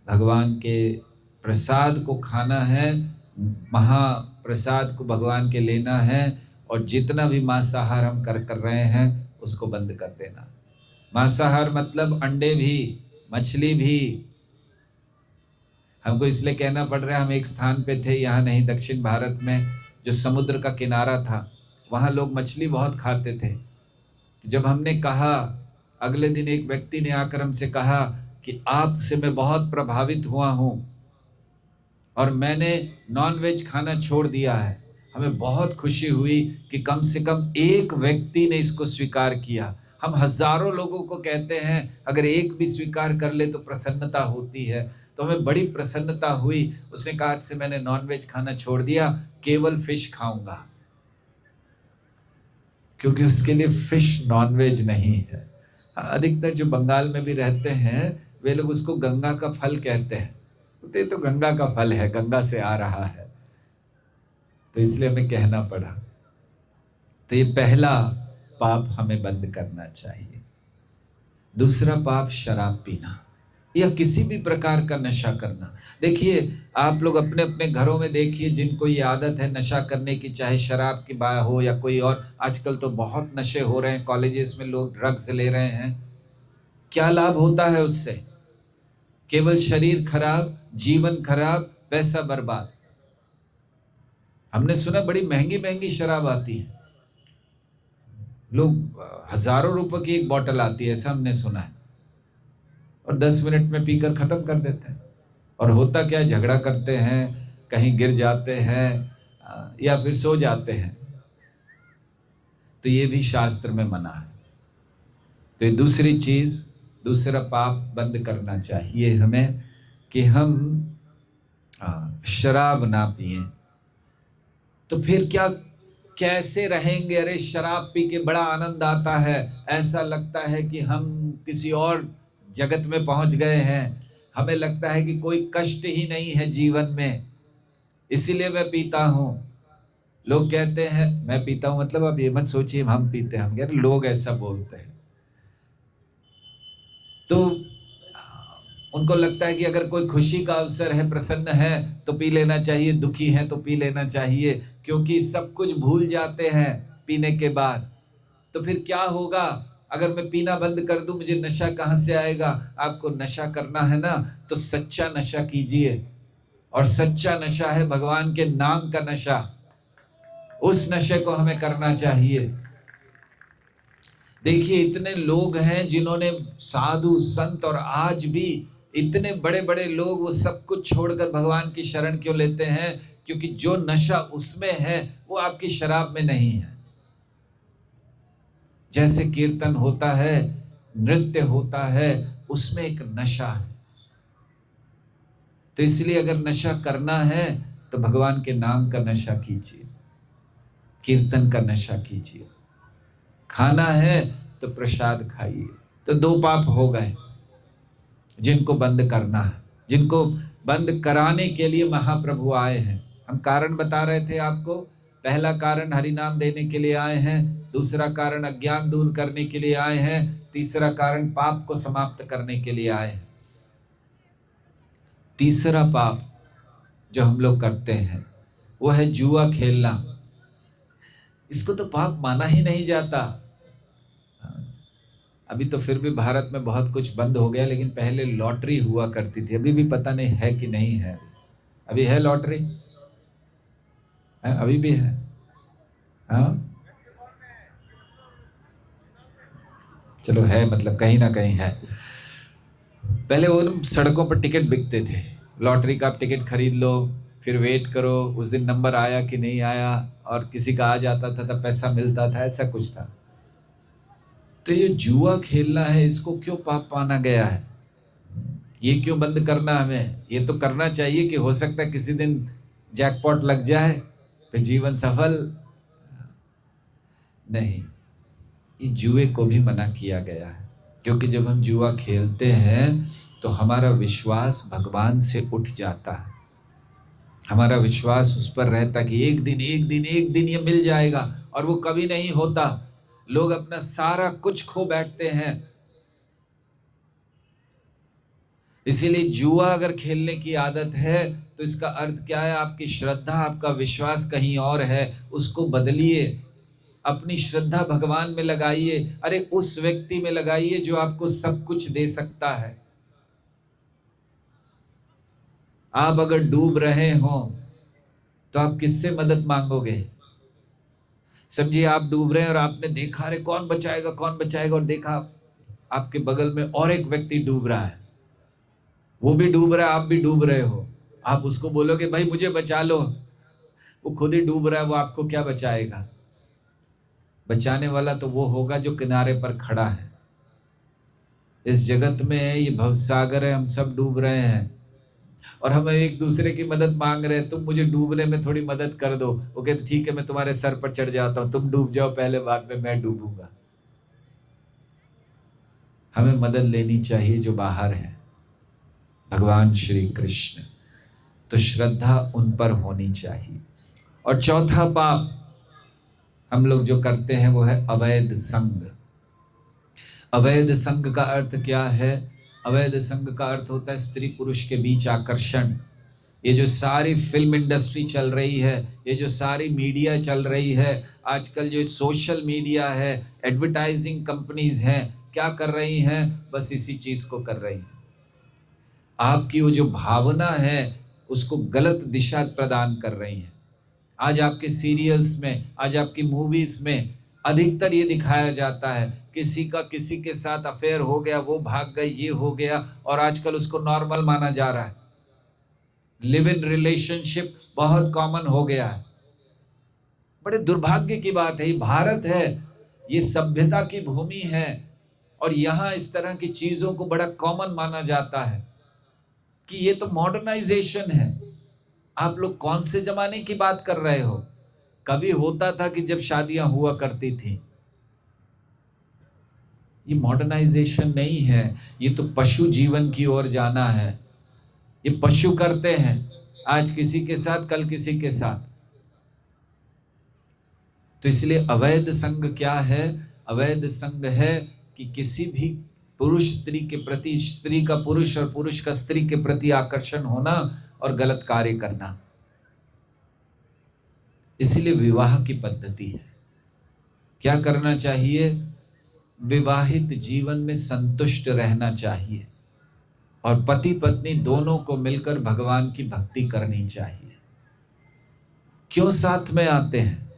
भगवान के प्रसाद को खाना है, महाप्रसाद को भगवान के लेना है, और जितना भी मांसाहार हम कर रहे हैं उसको बंद कर देना। मांसाहार मतलब अंडे भी, मछली भी। हमको इसलिए कहना पड़ रहा है, हम एक स्थान पे थे, यहाँ नहीं, दक्षिण भारत में, जो समुद्र का किनारा था, वहाँ लोग मछली बहुत खाते थे। जब हमने कहा, अगले दिन एक व्यक्ति ने आकर हमसे कहा कि आपसे मैं बहुत प्रभावित हुआ हूँ और मैंने नॉनवेज खाना छोड़ दिया है। हमें बहुत खुशी हुई कि कम से कम एक व्यक्ति ने इसको स्वीकार किया। हम हजारों लोगों को कहते हैं, अगर एक भी स्वीकार कर ले तो प्रसन्नता होती है। तो हमें बड़ी प्रसन्नता हुई। उसने कहा, आज से मैंने नॉनवेज खाना छोड़ दिया, केवल फिश खाऊंगा, क्योंकि उसके लिए फिश नॉनवेज नहीं है। अधिकतर जो बंगाल में भी रहते हैं वे लोग उसको गंगा का फल कहते हैं। तो गंगा का फल है, गंगा से आ रहा है, तो इसलिए हमें कहना पड़ा। तो ये पहला पाप हमें बंद करना चाहिए। दूसरा पाप शराब पीना या किसी भी प्रकार का नशा करना। देखिए, आप लोग अपने अपने घरों में देखिए, जिनको ये आदत है नशा करने की, चाहे शराब की बात हो या कोई और, आजकल तो बहुत नशे हो रहे हैं, कॉलेजेस में लोग ड्रग्स ले रहे हैं। क्या लाभ होता है उससे? केवल शरीर खराब, जीवन खराब, पैसा बर्बाद। हमने सुना बड़ी महंगी महंगी शराब आती है, लोग हजारों रुपए की एक बोतल आती है, ऐसा हमने सुना है, और 10 मिनट में पीकर खत्म कर देते हैं। और होता क्या है, झगड़ा करते हैं, कहीं गिर जाते हैं या फिर सो जाते हैं। तो ये भी शास्त्र में मना है। तो ये दूसरी चीज, दूसरा पाप बंद करना चाहिए हमें कि हम शराब ना पिए। तो फिर क्या, कैसे रहेंगे? अरे शराब पी के बड़ा आनंद आता है, ऐसा लगता है कि हम किसी और जगत में पहुंच गए हैं, हमें लगता है कि कोई कष्ट ही नहीं है जीवन में, इसीलिए मैं पीता हूं। लोग कहते हैं मैं पीता हूं, मतलब आप ये मत सोचिए हम पीते हैं, हम कह रहे लोग ऐसा बोलते हैं। तो उनको लगता है कि अगर कोई खुशी का अवसर है, प्रसन्न है तो पी लेना चाहिए, दुखी है तो पी लेना चाहिए, क्योंकि सब कुछ भूल जाते हैं पीने के बाद। तो फिर क्या होगा? अगर मैं पीना बंद कर दूं, मुझे नशा कहां से आएगा? आपको नशा करना है ना, तो सच्चा नशा कीजिए, और सच्चा नशा है भगवान के नाम का नशा। उस नशे को हमें करना चाहिए। देखिए, इतने लोग हैं जिन्होंने, साधु संत, और आज भी इतने बड़े बड़े लोग, वो सब कुछ छोड़कर भगवान की शरण क्यों लेते हैं? क्योंकि जो नशा उसमें है वो आपकी शराब में नहीं है। जैसे कीर्तन होता है, नृत्य होता है, उसमें एक नशा है। तो इसलिए अगर नशा करना है तो भगवान के नाम का नशा कीजिए, कीर्तन का नशा कीजिए। खाना है तो प्रसाद खाइए। तो 2 पाप हो गए जिनको बंद करना है, जिनको बंद कराने के लिए महाप्रभु आए हैं। हम कारण बता रहे थे आपको। पहला कारण हरि नाम देने के लिए आए हैं, दूसरा कारण अज्ञान दूर करने के लिए आए हैं, तीसरा कारण पाप को समाप्त करने के लिए आए हैं। तीसरा पाप जो हम लोग करते हैं वो है जुआ खेलना। इसको तो पाप माना ही नहीं जाता। अभी तो फिर भी भारत में बहुत कुछ बंद हो गया, लेकिन पहले लॉटरी हुआ करती थी, अभी भी पता नहीं है कि नहीं है। अभी है लॉटरी? है? अभी भी है? हाँ, चलो है, मतलब कहीं ना कहीं है। पहले वो सड़कों पर टिकट बिकते थे, लॉटरी का आप टिकट खरीद लो, फिर वेट करो उस दिन नंबर आया कि नहीं आया, और किसी का आ जाता था तब पैसा मिलता था, ऐसा कुछ था। तो ये जुआ खेलना है, इसको क्यों पाप माना गया है? ये क्यों बंद करना हमें? ये तो करना चाहिए कि हो सकता है किसी दिन जैकपॉट लग जाए, फिर जीवन सफल। नहीं, ये जुए को भी मना किया गया है, क्योंकि जब हम जुआ खेलते हैं तो हमारा विश्वास भगवान से उठ जाता है। हमारा विश्वास उस पर रहता कि एक दिन ये मिल जाएगा, और वो कभी नहीं होता। लोग अपना सारा कुछ खो बैठते हैं। इसीलिए जुआ अगर खेलने की आदत है तो इसका अर्थ क्या है? आपकी श्रद्धा, आपका विश्वास कहीं और है। उसको बदलिए, अपनी श्रद्धा भगवान में लगाइए। अरे उस व्यक्ति में लगाइए जो आपको सब कुछ दे सकता है। आप अगर डूब रहे हो तो आप किससे मदद मांगोगे? समझिए आप डूब रहे हैं और आपने देखा अरे कौन बचाएगा कौन बचाएगा, और देखा आपके बगल में और एक व्यक्ति डूब रहा है, वो भी डूब रहा है, आप भी डूब रहे हो। आप उसको बोलोगे भाई मुझे बचा लो? वो खुद ही डूब रहा है, वो आपको क्या बचाएगा? बचाने वाला तो वो होगा जो किनारे पर खड़ा है। इस जगत में ये भवसागर है, हम सब डूब रहे हैं और हम एक दूसरे की मदद मांग रहे हैं। तुम मुझे डूबने में थोड़ी मदद कर दो। वो कहते ठीक है, मैं तुम्हारे सर पर चढ़ जाता हूं, तुम डूब जाओ पहले, बाद में मैं डूबूंगा। हमें मदद लेनी चाहिए जो बाहर है, भगवान श्री कृष्ण। तो श्रद्धा उन पर होनी चाहिए। और चौथा पाप हम लोग जो करते हैं वो है अवैध संग। अवैध संग का अर्थ क्या है? अवैध संग का अर्थ होता है स्त्री पुरुष के बीच आकर्षण। ये जो सारी फिल्म इंडस्ट्री चल रही है, ये जो सारी मीडिया चल रही है, आजकल जो सोशल मीडिया है, एडवर्टाइजिंग कंपनीज हैं, क्या कर रही हैं? बस इसी चीज को कर रही हैं। आपकी वो जो भावना है उसको गलत दिशा प्रदान कर रही हैं। आज आपके सीरियल्स में, आज आपकी मूवीज में अधिकतर ये दिखाया जाता है किसी का किसी के साथ अफेयर हो गया, वो भाग गए, ये हो गया, और आजकल उसको नॉर्मल माना जा रहा है। लिव इन रिलेशनशिप बहुत कॉमन हो गया है। बड़े दुर्भाग्य की बात है। ये भारत है, ये सभ्यता की भूमि है, और यहाँ इस तरह की चीजों को बड़ा कॉमन माना जाता है कि ये तो मॉडर्नाइजेशन है। आप लोग कौन से जमाने की बात कर रहे हो? कभी होता था कि जब शादियां हुआ करती थी। ये मॉडर्नाइजेशन नहीं है, ये तो पशु जीवन की ओर जाना है। ये पशु करते हैं, आज किसी के साथ कल किसी के साथ। तो इसलिए अवैध संग क्या है? अवैध संग है कि किसी भी पुरुष स्त्री के प्रति, स्त्री का पुरुष और पुरुष का स्त्री के प्रति आकर्षण होना और गलत कार्य करना। इसलिए विवाह की पद्धति है। क्या करना चाहिए? विवाहित जीवन में संतुष्ट रहना चाहिए और पति पत्नी दोनों को मिलकर भगवान की भक्ति करनी चाहिए। क्यों साथ में आते हैं?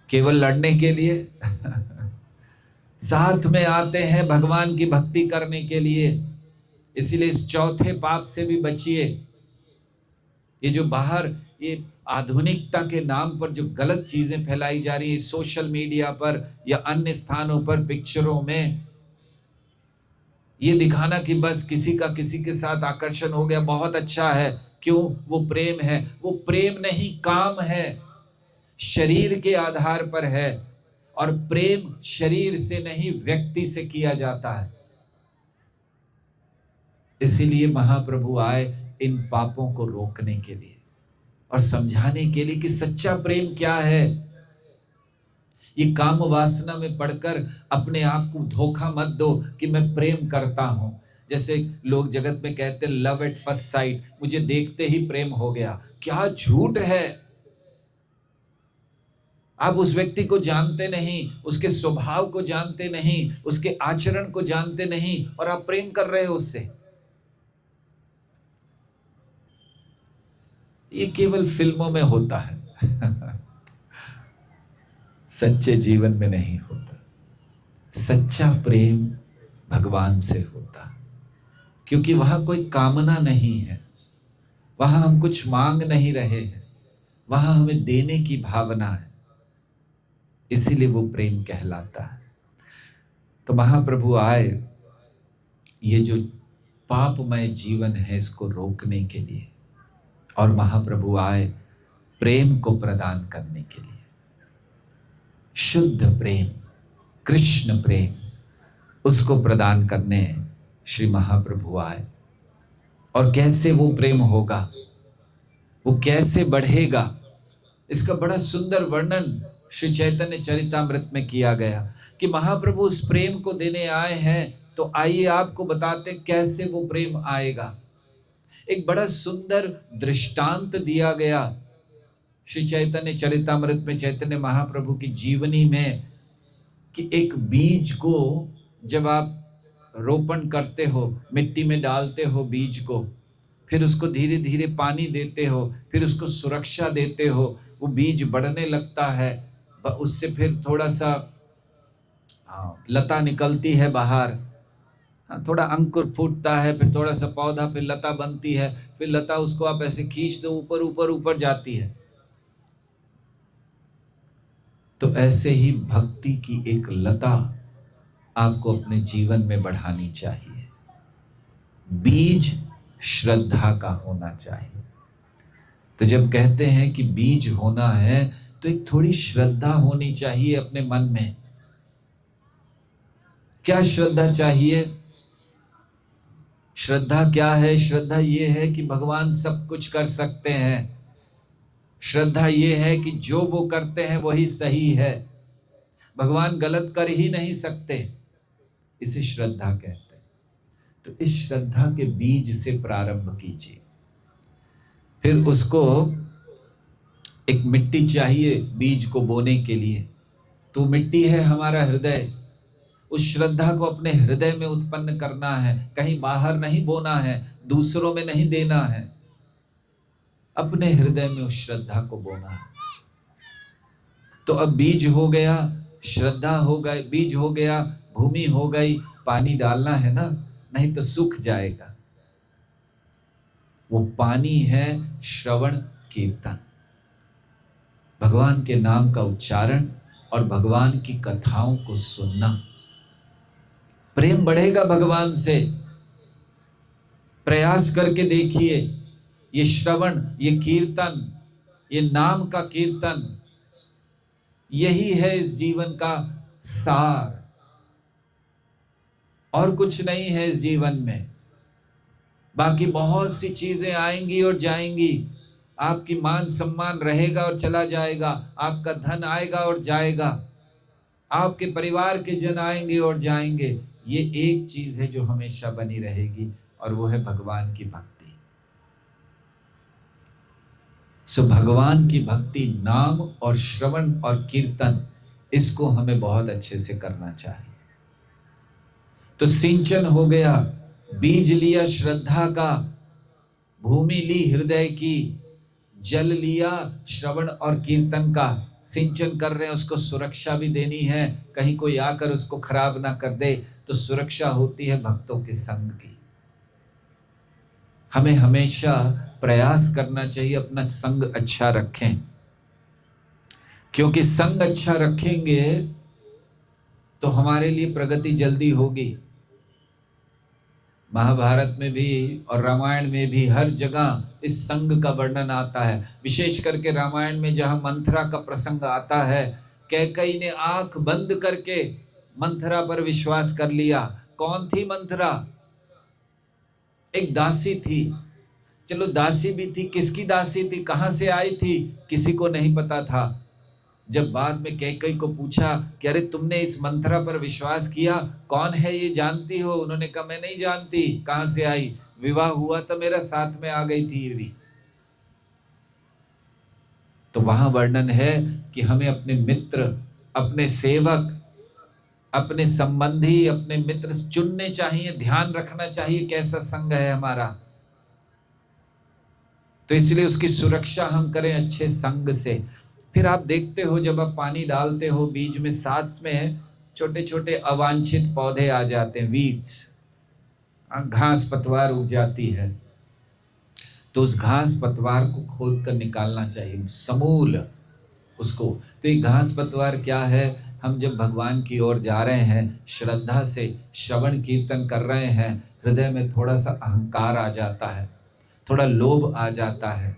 केवल लड़ने के लिए? साथ में आते हैं भगवान की भक्ति करने के लिए। इसलिए इस चौथे पाप से भी बचिए। ये जो बाहर ये आधुनिकता के नाम पर जो गलत चीजें फैलाई जा रही है सोशल मीडिया पर या अन्य स्थानों पर, पिक्चरों में, ये दिखाना कि बस किसी का किसी के साथ आकर्षण हो गया, बहुत अच्छा है। क्यों? वो प्रेम है। वो प्रेम नहीं, काम है, शरीर के आधार पर है। और प्रेम शरीर से नहीं, व्यक्ति से किया जाता है। इसीलिए महाप्रभु आए इन पापों को रोकने के लिए और समझाने के लिए कि सच्चा प्रेम क्या है। ये काम वासना में पड़कर अपने आप को धोखा मत दो कि मैं प्रेम करता हूं। जैसे लोग जगत में कहते हैं लव एट फर्स्ट साइट, मुझे देखते ही प्रेम हो गया। क्या झूठ है। आप उस व्यक्ति को जानते नहीं, उसके स्वभाव को जानते नहीं, उसके आचरण को जानते नहीं, और आप प्रेम कर रहे हो उससे। ये केवल फिल्मों में होता है। सच्चे जीवन में नहीं होता। सच्चा प्रेम भगवान से होता है, क्योंकि वहां कोई कामना नहीं है, वहां हम कुछ मांग नहीं रहे हैं, वहां हमें देने की भावना है। इसीलिए वो प्रेम कहलाता है। तो महाप्रभु आए ये जो पापमय जीवन है इसको रोकने के लिए, और महाप्रभु आए प्रेम को प्रदान करने के लिए। शुद्ध प्रेम, कृष्ण प्रेम, उसको प्रदान करने श्री महाप्रभु आए। और कैसे वो प्रेम होगा? वो कैसे बढ़ेगा, इसका बड़ा सुंदर वर्णन श्री चैतन्य चरितामृत में किया गया कि महाप्रभु उस प्रेम को देने आए हैं, तो आइए आपको बताते कैसे वो प्रेम आएगा। एक बड़ा सुंदर दृष्टांत दिया गया श्री चैतन्य चरितामृत में, चैतन्य महाप्रभु की जीवनी में, कि एक बीज को जब आप रोपण करते हो, मिट्टी में डालते हो बीज को, फिर उसको धीरे धीरे पानी देते हो, फिर उसको सुरक्षा देते हो, वो बीज बढ़ने लगता है, उससे फिर थोड़ा सा लता निकलती है बाहर, थोड़ा अंकुर फूटता है, फिर थोड़ा सा पौधा, फिर लता बनती है, फिर लता उसको आप ऐसे खींच दो, ऊपर ऊपर ऊपर जाती है। तो ऐसे ही भक्ति की एक लता आपको अपने जीवन में बढ़ानी चाहिए। बीज श्रद्धा का होना चाहिए। तो जब कहते हैं कि बीज होना है, तो एक थोड़ी श्रद्धा होनी चाहिए अपने मन में। क्या श्रद्धा चाहिए? श्रद्धा क्या है? श्रद्धा ये है कि भगवान सब कुछ कर सकते हैं। श्रद्धा ये है कि जो वो करते हैं वही सही है, भगवान गलत कर ही नहीं सकते, इसे श्रद्धा कहते हैं। तो इस श्रद्धा के बीज से प्रारंभ कीजिए। फिर उसको एक मिट्टी चाहिए बीज को बोने के लिए, तो मिट्टी है हमारा हृदय। उस श्रद्धा को अपने हृदय में उत्पन्न करना है, कहीं बाहर नहीं बोना है, दूसरों में नहीं देना है, अपने हृदय में उस श्रद्धा को बोना है। तो अब बीज हो गया, श्रद्धा हो गई, बीज हो गया, भूमि हो गई, पानी डालना है ना, नहीं तो सूख जाएगा। वो पानी है श्रवण कीर्तन, भगवान के नाम का उच्चारण और भगवान की कथाओं को सुनना। प्रेम बढ़ेगा भगवान से। प्रयास करके देखिए, ये श्रवण, ये कीर्तन, ये नाम का कीर्तन, यही है इस जीवन का सार, और कुछ नहीं है इस जीवन में। बाकी बहुत सी चीजें आएंगी और जाएंगी, आपकी मान सम्मान रहेगा और चला जाएगा, आपका धन आएगा और जाएगा, आपके परिवार के जन आएंगे और जाएंगे। ये एक चीज है जो हमेशा बनी रहेगी, और वो है भगवान की भक्ति। सो भगवान की भक्ति, नाम और श्रवण और कीर्तन, इसको हमें बहुत अच्छे से करना चाहिए। तो सिंचन हो गया, बीज लिया श्रद्धा का, भूमि ली हृदय की, जल लिया श्रवण और कीर्तन का, सिंचन कर रहे हैं, उसको सुरक्षा भी देनी है, कहीं कोई आकर उसको खराब ना कर दे। तो सुरक्षा होती है भक्तों के संग की। हमें हमेशा प्रयास करना चाहिए अपना संग अच्छा रखें, क्योंकि संग अच्छा रखेंगे तो हमारे लिए प्रगति जल्दी होगी। महाभारत में भी और रामायण में भी हर जगह इस संग का वर्णन आता है। विशेष करके रामायण में जहां मंथरा का प्रसंग आता है, कैकेयी ने आंख बंद करके मंथरा पर विश्वास कर लिया। कौन थी मंथरा? एक दासी थी। चलो दासी भी थी, किसकी दासी थी, कहां से आई थी, किसी को नहीं पता था। जब बाद में कैकेयी को पूछा कि अरे तुमने इस मंथरा पर विश्वास किया, कौन है ये, जानती हो? उन्होंने कहा मैं नहीं जानती, कहां से आई, विवाह हुआ तो मेरा साथ में आ गई थी ये भी। तो वहां वर्णन है कि हमें अपने मित्र, अपने सेवक, अपने संबंधी, अपने मित्र चुनने चाहिए, ध्यान रखना चाहिए कैसा संग है हमारा। तो इसलिए उसकी सुरक्षा हम करें अच्छे संग से। फिर आप देखते हो जब आप पानी डालते हो बीज में, साथ में छोटे छोटे अवांछित पौधे आ जाते हैं, वीड्स, घास पतवार उग जाती है। तो उस घास पतवार को खोद कर निकालना चाहिए, समूल उसको। तो ये घास पतवार क्या है? हम जब भगवान की ओर जा रहे हैं, श्रद्धा से श्रवण कीर्तन कर रहे हैं, हृदय में थोड़ा सा अहंकार आ जाता है, थोड़ा लोभ आ जाता है,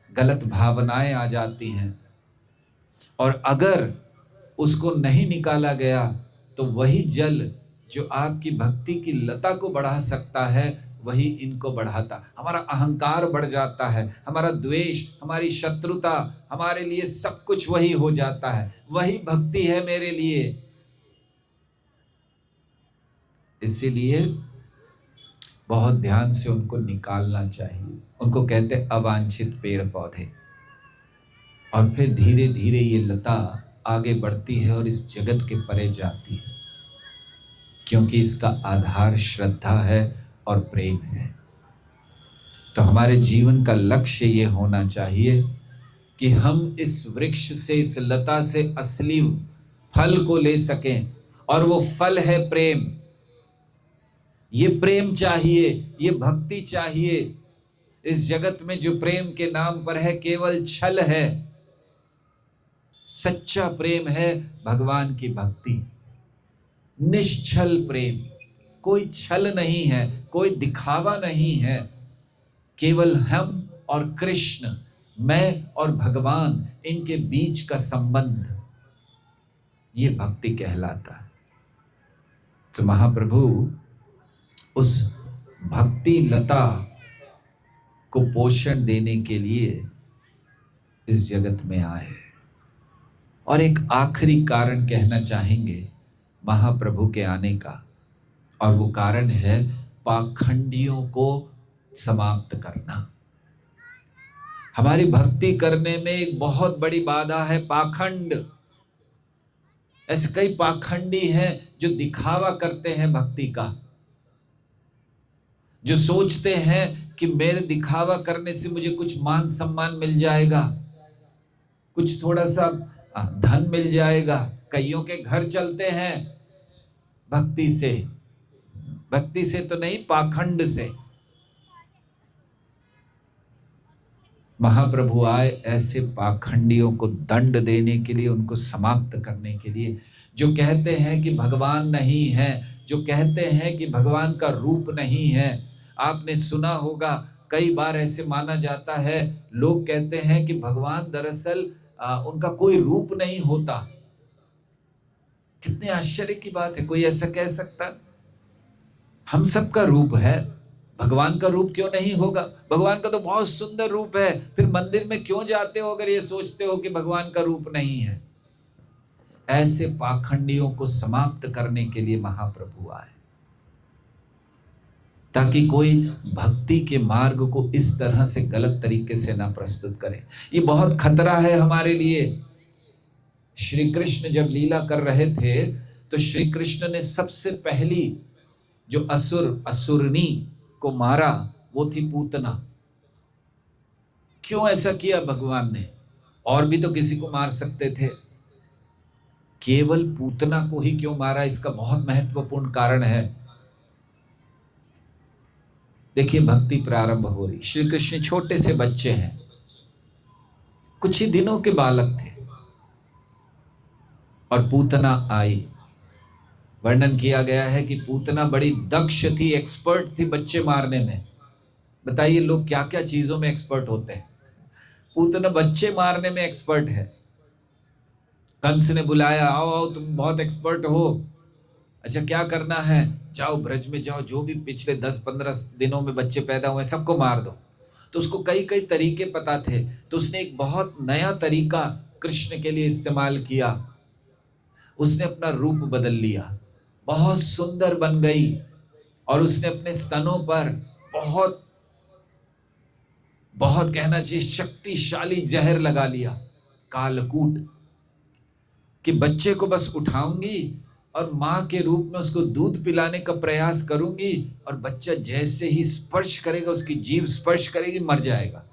गलत भावनाएं आ जाती हैं, और अगर उसको नहीं निकाला गया तो वही जल जो आपकी भक्ति की लता को बढ़ा सकता है, वही इनको बढ़ाता। हमारा अहंकार बढ़ जाता है, हमारा द्वेष, हमारी शत्रुता, हमारे लिए सब कुछ वही हो जाता है। वही भक्ति है मेरे लिए। इसीलिए बहुत ध्यान से उनको निकालना चाहिए। उनको कहते हैं अवांछित पेड़ पौधे। और फिर धीरे धीरे ये लता आगे बढ़ती है और इस जगत के परे जाती है, क्योंकि इसका आधार श्रद्धा है और प्रेम है। तो हमारे जीवन का लक्ष्य ये होना चाहिए कि हम इस वृक्ष से, इस लता से असली फल को ले सकें, और वो फल है प्रेम। ये प्रेम चाहिए, ये भक्ति चाहिए। इस जगत में जो प्रेम के नाम पर है केवल छल है। सच्चा प्रेम है भगवान की भक्ति, निश्छल प्रेम। कोई छल नहीं है, कोई दिखावा नहीं है। केवल हम और कृष्ण, मैं और भगवान, इनके बीच का संबंध, ये भक्ति कहलाता है। तो महाप्रभु उस भक्ति लता को पोषण देने के लिए इस जगत में आए। और एक आखिरी कारण कहना चाहेंगे महाप्रभु के आने का, और वो कारण है पाखंडियों को समाप्त करना। हमारी भक्ति करने में एक बहुत बड़ी बाधा है पाखंड। ऐसे कई पाखंडी हैं जो दिखावा करते हैं भक्ति का, जो सोचते हैं कि मेरे दिखावा करने से मुझे कुछ मान सम्मान मिल जाएगा, कुछ थोड़ा सा धन मिल जाएगा। कईयों के घर चलते हैं भक्ति से, भक्ति से तो नहीं, पाखंड से। महाप्रभु आए ऐसे पाखंडियों को दंड देने के लिए, उनको समाप्त करने के लिए। जो कहते हैं कि भगवान नहीं है, जो कहते हैं कि भगवान का रूप नहीं है। आपने सुना होगा कई बार ऐसे माना जाता है, लोग कहते हैं कि भगवान दरअसल उनका कोई रूप नहीं होता। कितने आश्चर्य की बात है, कोई ऐसा कह सकता? हम सबका रूप है, भगवान का रूप क्यों नहीं होगा? भगवान का तो बहुत सुंदर रूप है, फिर मंदिर में क्यों जाते हो अगर ये सोचते हो कि भगवान का रूप नहीं है? ऐसे पाखंडियों को समाप्त करने के लिए महाप्रभु आए, ताकि कोई भक्ति के मार्ग को इस तरह से गलत तरीके से ना प्रस्तुत करे। ये बहुत खतरा है हमारे लिए। श्री कृष्ण जब लीला कर रहे थे तो श्री कृष्ण ने सबसे पहली जो असुरनी को मारा वो थी पूतना। क्यों ऐसा किया भगवान ने? और भी तो किसी को मार सकते थे, केवल पूतना को ही क्यों मारा? इसका बहुत महत्वपूर्ण कारण है। देखिए, भक्ति प्रारंभ हो रही, श्री कृष्ण छोटे से बच्चे हैं, कुछ ही दिनों के बालक थे, और पूतना आई। वर्णन किया गया है कि पूतना बड़ी दक्ष थी, एक्सपर्ट थी बच्चे मारने में। बताइए लोग क्या क्या चीजों में एक्सपर्ट होते हैं, पूतना बच्चे मारने में एक्सपर्ट है। कंस ने बुलाया, आओ आओ तुम बहुत एक्सपर्ट हो, अच्छा क्या करना है, जाओ ब्रज में जाओ, जो भी पिछले 10-15 दिनों में बच्चे पैदा हुए सबको मार दो। तो उसको कई कई तरीके पता थे, तो उसने एक बहुत नया तरीका कृष्ण के लिए इस्तेमाल किया। उसने अपना रूप बदल लिया, बहुत सुंदर बन गई, और उसने अपने स्तनों पर बहुत बहुत कहना चाहिए शक्तिशाली जहर लगा लिया, कालकूट, कि बच्चे को बस उठाऊंगी और माँ के रूप में उसको दूध पिलाने का प्रयास करूंगी, और बच्चा जैसे ही स्पर्श करेगा, उसकी जीभ स्पर्श करेगी, मर जाएगा।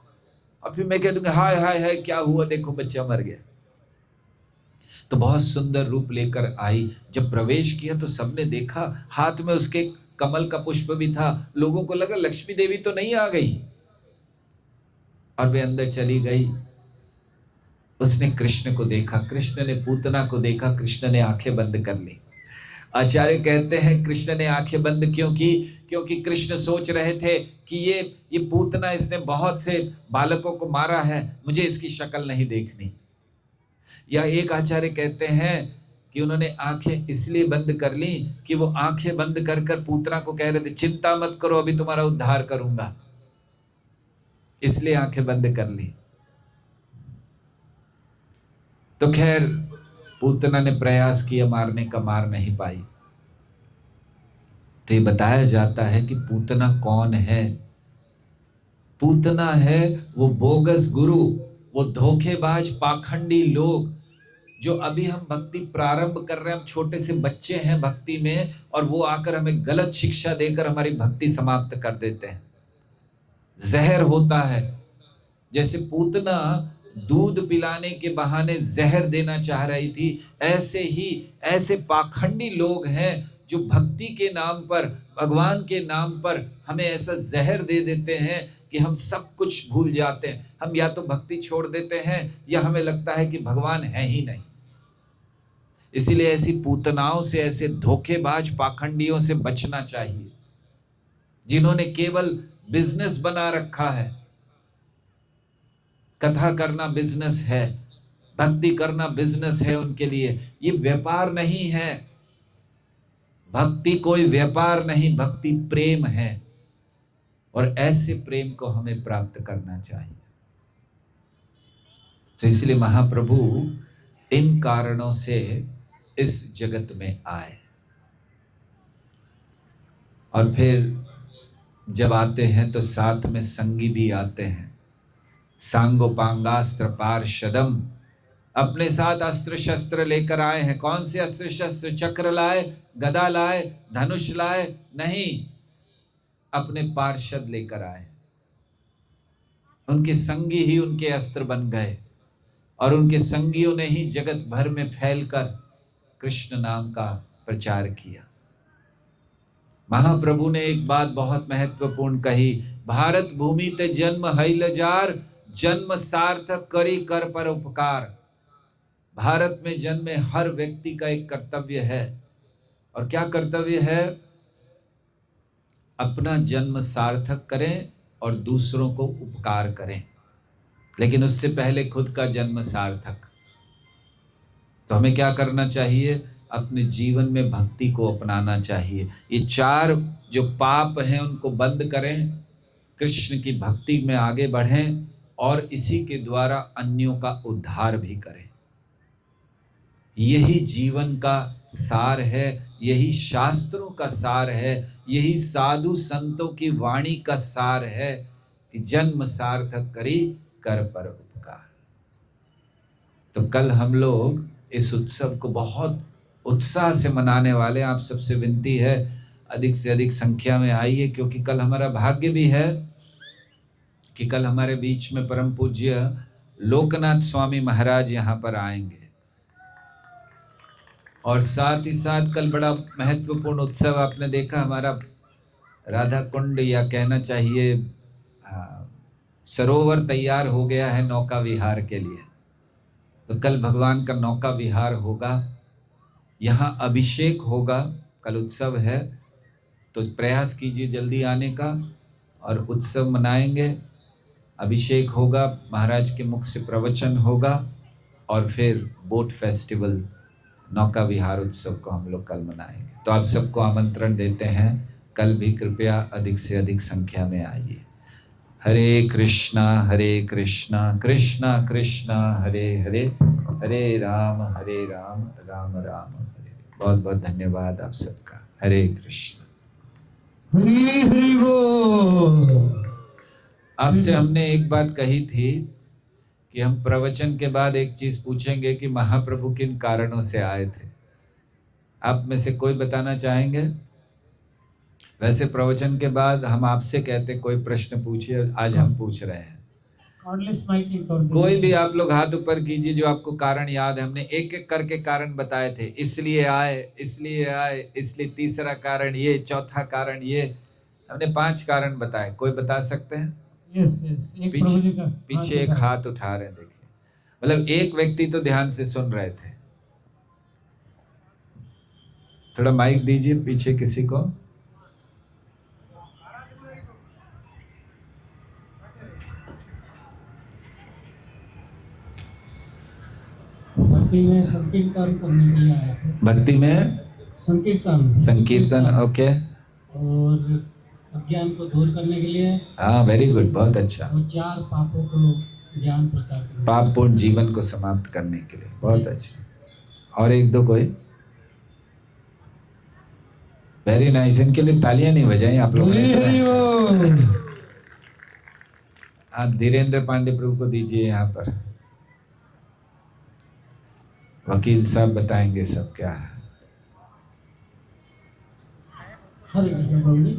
और फिर मैं कह दूंगा हाय हाय हाय क्या हुआ, देखो बच्चा मर गया। तो बहुत सुंदर रूप लेकर आई। जब प्रवेश किया तो सबने देखा, हाथ में उसके कमल का पुष्प भी था। लोगों को लगा लक्ष्मी देवी तो नहीं आ गई, और वे अंदर चली गई। उसने कृष्ण को देखा, कृष्ण ने पूतना को देखा, कृष्ण ने आंखें बंद कर ली। आचार्य कहते हैं कृष्ण ने आंखें बंद क्यों की? क्योंकि कृष्ण सोच रहे थे कि ये पूतना, इसने बहुत से बालकों को मारा है, मुझे इसकी शक्ल नहीं देखनी। या एक आचार्य कहते हैं कि उन्होंने आंखें इसलिए बंद कर ली कि वो आंखें बंद कर कर पूतना को कह रहे थे चिंता मत करो, अभी तुम्हारा उद्धार करूंगा, इसलिए आंखें बंद कर ली। तो खैर पूतना ने प्रयास किया मारने का, मार नहीं पाई। तो ये बताया जाता है कि पूतना कौन है। पूतना है वो बोगस गुरु, वो धोखेबाज पाखंडी लोग जो अभी हम भक्ति प्रारंभ कर रहे हैं, हम छोटे से बच्चे हैं भक्ति में, और वो आकर हमें गलत शिक्षा देकर हमारी भक्ति समाप्त कर देते हैं। जहर होता है, जैसे पूतना दूध पिलाने के बहाने जहर देना चाह रही थी, ऐसे ही ऐसे पाखंडी लोग हैं जो भक्ति के नाम पर, भगवान के नाम पर हमें ऐसा जहर दे देते हैं कि हम सब कुछ भूल जाते हैं। हम या तो भक्ति छोड़ देते हैं या हमें लगता है कि भगवान है ही नहीं। इसीलिए ऐसी पूतनाओं से, ऐसे धोखेबाज पाखंडियों से बचना चाहिए, जिन्होंने केवल बिजनेस बना रखा है। कथा करना बिजनेस है, भक्ति करना बिजनेस है उनके लिए, ये व्यापार नहीं है। भक्ति कोई व्यापार नहीं, भक्ति प्रेम है, और ऐसे प्रेम को हमें प्राप्त करना चाहिए। तो इसलिए महाप्रभु इन कारणों से इस जगत में आए। और फिर जब आते हैं तो साथ में संगी भी आते हैं। सांगोपांगास्त्र पार्षदम, अपने साथ अस्त्र शस्त्र लेकर आए हैं। कौन से अस्त्र शस्त्र? चक्र लाए, गदा लाए, धनुष लाए नहीं, अपने पार्षद लेकर आए। उनके संगी ही उनके अस्त्र बन गए, और उनके संगियों ने ही जगत भर में फैलकर कृष्ण नाम का प्रचार किया। महाप्रभु ने एक बात बहुत महत्वपूर्ण कही, भारत भूमि ते जन्म हैल जार, जन्म सार्थक करी कर पर उपकार। भारत में जन्मे हर व्यक्ति का एक कर्तव्य है, और क्या कर्तव्य है? अपना जन्म सार्थक करें और दूसरों को उपकार करें, लेकिन उससे पहले खुद का जन्म सार्थक। तो हमें क्या करना चाहिए? अपने जीवन में भक्ति को अपनाना चाहिए। ये चार जो पाप हैं उनको बंद करें, कृष्ण की भक्ति में आगे बढ़ें, और इसी के द्वारा अन्यों का उद्धार भी करें। यही जीवन का सार है, यही शास्त्रों का सार है, यही साधु संतों की वाणी का सार है कि जन्म सार्थक करी कर पर उपकार। तो कल हम लोग इस उत्सव को बहुत उत्साह से मनाने वाले। आप सबसे विनती है अधिक से अधिक संख्या में आइए, क्योंकि कल हमारा भाग्य भी है कि कल हमारे बीच में परम पूज्य लोकनाथ स्वामी महाराज यहाँ पर आएंगे। और साथ ही साथ कल बड़ा महत्वपूर्ण उत्सव आपने देखा, हमारा राधा कुंड, या कहना चाहिए सरोवर तैयार हो गया है नौका विहार के लिए। तो कल भगवान का नौका विहार होगा, यहाँ अभिषेक होगा। कल उत्सव है, तो प्रयास कीजिए जल्दी आने का, और उत्सव मनाएंगे। अभिषेक होगा, महाराज के मुख से प्रवचन होगा, और फिर बोट फेस्टिवल, नौका विहार उत्सव को हम लोग कल मनाएंगे। तो आप सबको आमंत्रण देते हैं, कल भी कृपया अधिक से अधिक संख्या में आइए। हरे कृष्णा कृष्णा कृष्णा हरे हरे, हरे राम राम राम हरे। बहुत बहुत धन्यवाद आप सबका। हरे कृष्ण। हरि हरि बोल। आपसे हमने एक बात कही थी कि हम प्रवचन के बाद एक चीज पूछेंगे कि महाप्रभु किन कारणों से आए थे। आप में से कोई बताना चाहेंगे? वैसे प्रवचन के बाद हम आपसे कहते कोई प्रश्न पूछिए, आज हम पूछ रहे हैं। कोई भी आप लोग हाथ ऊपर कीजिए जो आपको कारण याद है। हमने एक एक करके कारण बताए थे, इसलिए आए, इसलिए आए, इसलिए तीसरा कारण ये, चौथा कारण ये, हमने 5 कारण बताए। कोई बता सकते हैं? यस यस, एक प्रभु जी का पीछे एक हाथ उठा रहे हैं, देखिए, मतलब एक व्यक्ति तो ध्यान से सुन रहे थे। थोड़ा माइक दीजिए पीछे किसी को। भक्ति में संकीर्तन करने के लिए आए थे। भक्ति में संकीर्तन संकीर्तन, ओके। और अज्ञान को दूर करने के लिए, हाँ, वेरी गुड, बहुत अच्छा। और 4 पापों को ज्ञान प्रचार करने, पाप पूर्ण जीवन को समाप्त करने के लिए, बहुत अच्छा। और एक दो कोई? Very nice. इनके लिए तालियां नहीं बजाई आप लोगों ने? आप धीरेन्द्र पांडे प्रभु को दीजिए यहाँ पर। वकील साहब बताएंगे सब क्या है। हरे कृष्ण प्रभु जी।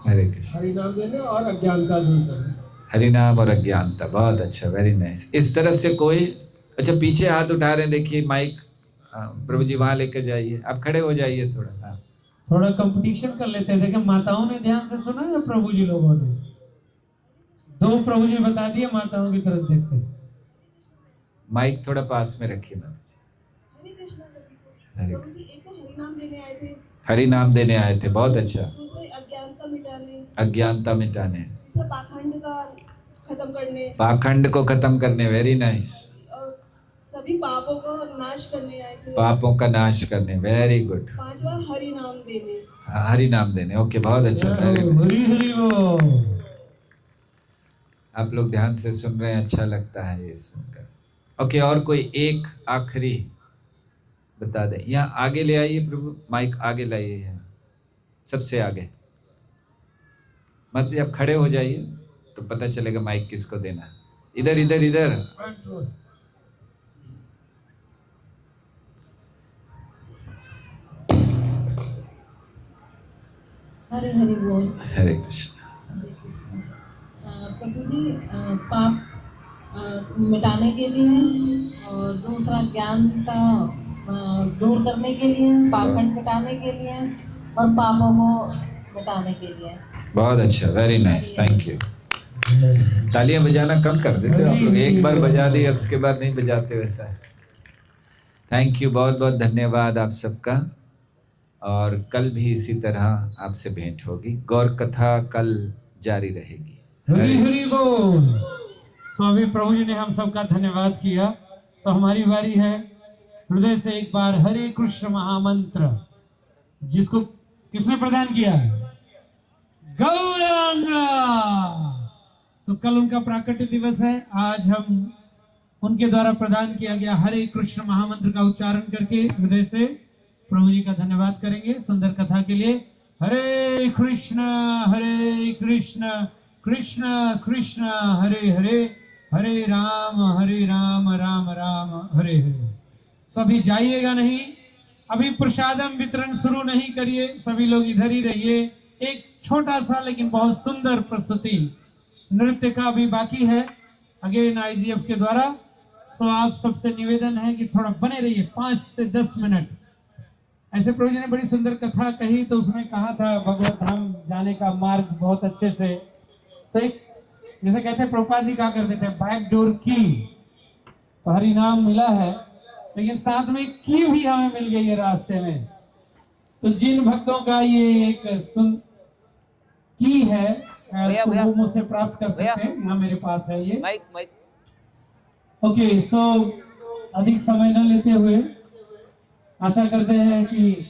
हरे कृष्ण। हरि नाम देने और अज्ञानता दूर करने। हरि नाम और अज्ञानता, बहुत अच्छा, वेरी नाइस। इस तरफ से कोई? अच्छा, पीछे हाथ उठा रहे हैं, देखिए माइक प्रभु जी वहां लेकर जाइए। आप खड़े हो जाइए थोड़ा। हाँ, थोड़ा कंपटीशन कर लेते हैं। देखिए माताओं ने ध्यान से सुना या प्रभु जी लोगों ने? 2 प्रभु जी बता दिए, माताओं की तरफ देखते हैं। माइक थोड़ा पास में रखिए माता जी। हरे कृष्णा सभी को। हरे प्रभु जी एक तो हरि नाम देने आए थे, हरि नाम देने आए थे, बहुत अच्छा। दूसरे अज्ञानता मिटाने, अज्ञानता मिटाने, तीसरा पाखंड का खत्म करने, पाखंड को खत्म करने, वेरी नाइस। और सभी पापों को नाश करने आए थे। पापों का नाश करने, वेरी गुड। 5वां हरि नाम देने। हरि नाम देने, ओके, बहुत अच्छा, वेरी नाइस। हरि हरि बोल। आप लोग ध्यान से सुन रहे हैं, अच्छा लगता है ये सुनकर। ओके, और कोई एक आखिरी बता दें? यहाँ आगे ले आइए प्रभु, माइक आगे लाइए, यहाँ सबसे आगे। मतलब आप खड़े हो जाइए तो पता चलेगा माइक किसको देना है। इधर इधर इधर। हरे हरि बोल। हरे कृष्ण। हरे कृष्ण। प्रभु जी पाप मिटाने के लिए और दूसरा ज्ञान का दूर करने के लिए, पाखंड मिटाने के लिए और पापों को मिटाने के लिए। बहुत अच्छा, वेरी नाइस, थैंक यू। तालियां बजाना कम कर देते हो आप लोग, एक बार बजा दी उसके बाद नहीं बजाते, वैसा है। थैंक यू, बहुत बहुत धन्यवाद आप सबका। और कल भी इसी तरह आपसे भेंट होगी। गौर कथा कल जारी रहेगी। हरि हरि बोल। स्वामी प्रभु जी ने हम सबका धन्यवाद किया, सो हमारी बारी है। हृदय से एक बार हरे कृष्ण महामंत्र, जिसको किसने प्रदान किया? गौरांगा। सो कल उनका प्राकट्य दिवस है। आज हम उनके द्वारा प्रदान किया गया हरे कृष्ण महामंत्र का उच्चारण करके हृदय से प्रभु जी का धन्यवाद करेंगे सुंदर कथा के लिए। हरे कृष्ण कृष्ण कृष्ण हरे हरे, हरे राम राम राम हरे हरे। सभी जाइएगा नहीं, अभी प्रसादम वितरण शुरू नहीं करिए, सभी लोग इधर ही रहिए। एक छोटा सा लेकिन बहुत सुंदर प्रस्तुति नृत्य का भी बाकी है अगेन IGF के द्वारा। सो आप सबसे निवेदन है कि थोड़ा बने रहिए 5 से 10 मिनट। ऐसे प्रभु जी ने बड़ी सुंदर कथा कही, तो उसमें कहा था भगवत धाम जाने का मार्ग बहुत अच्छे से। तो एक जैसे कहते हैं प्रभुपाद जी कहा करते थे बैक डोर की, तो हरि नाम मिला है, लेकिन साथ में की भी हमें मिल गई है रास्ते में। तो जिन भक्तों का ये एक की है तो वो मुझसे प्राप्त कर सकते हैं, यहाँ मेरे पास है ये माइक। ओके, सो अधिक समय न लेते हुए आशा करते हैं कि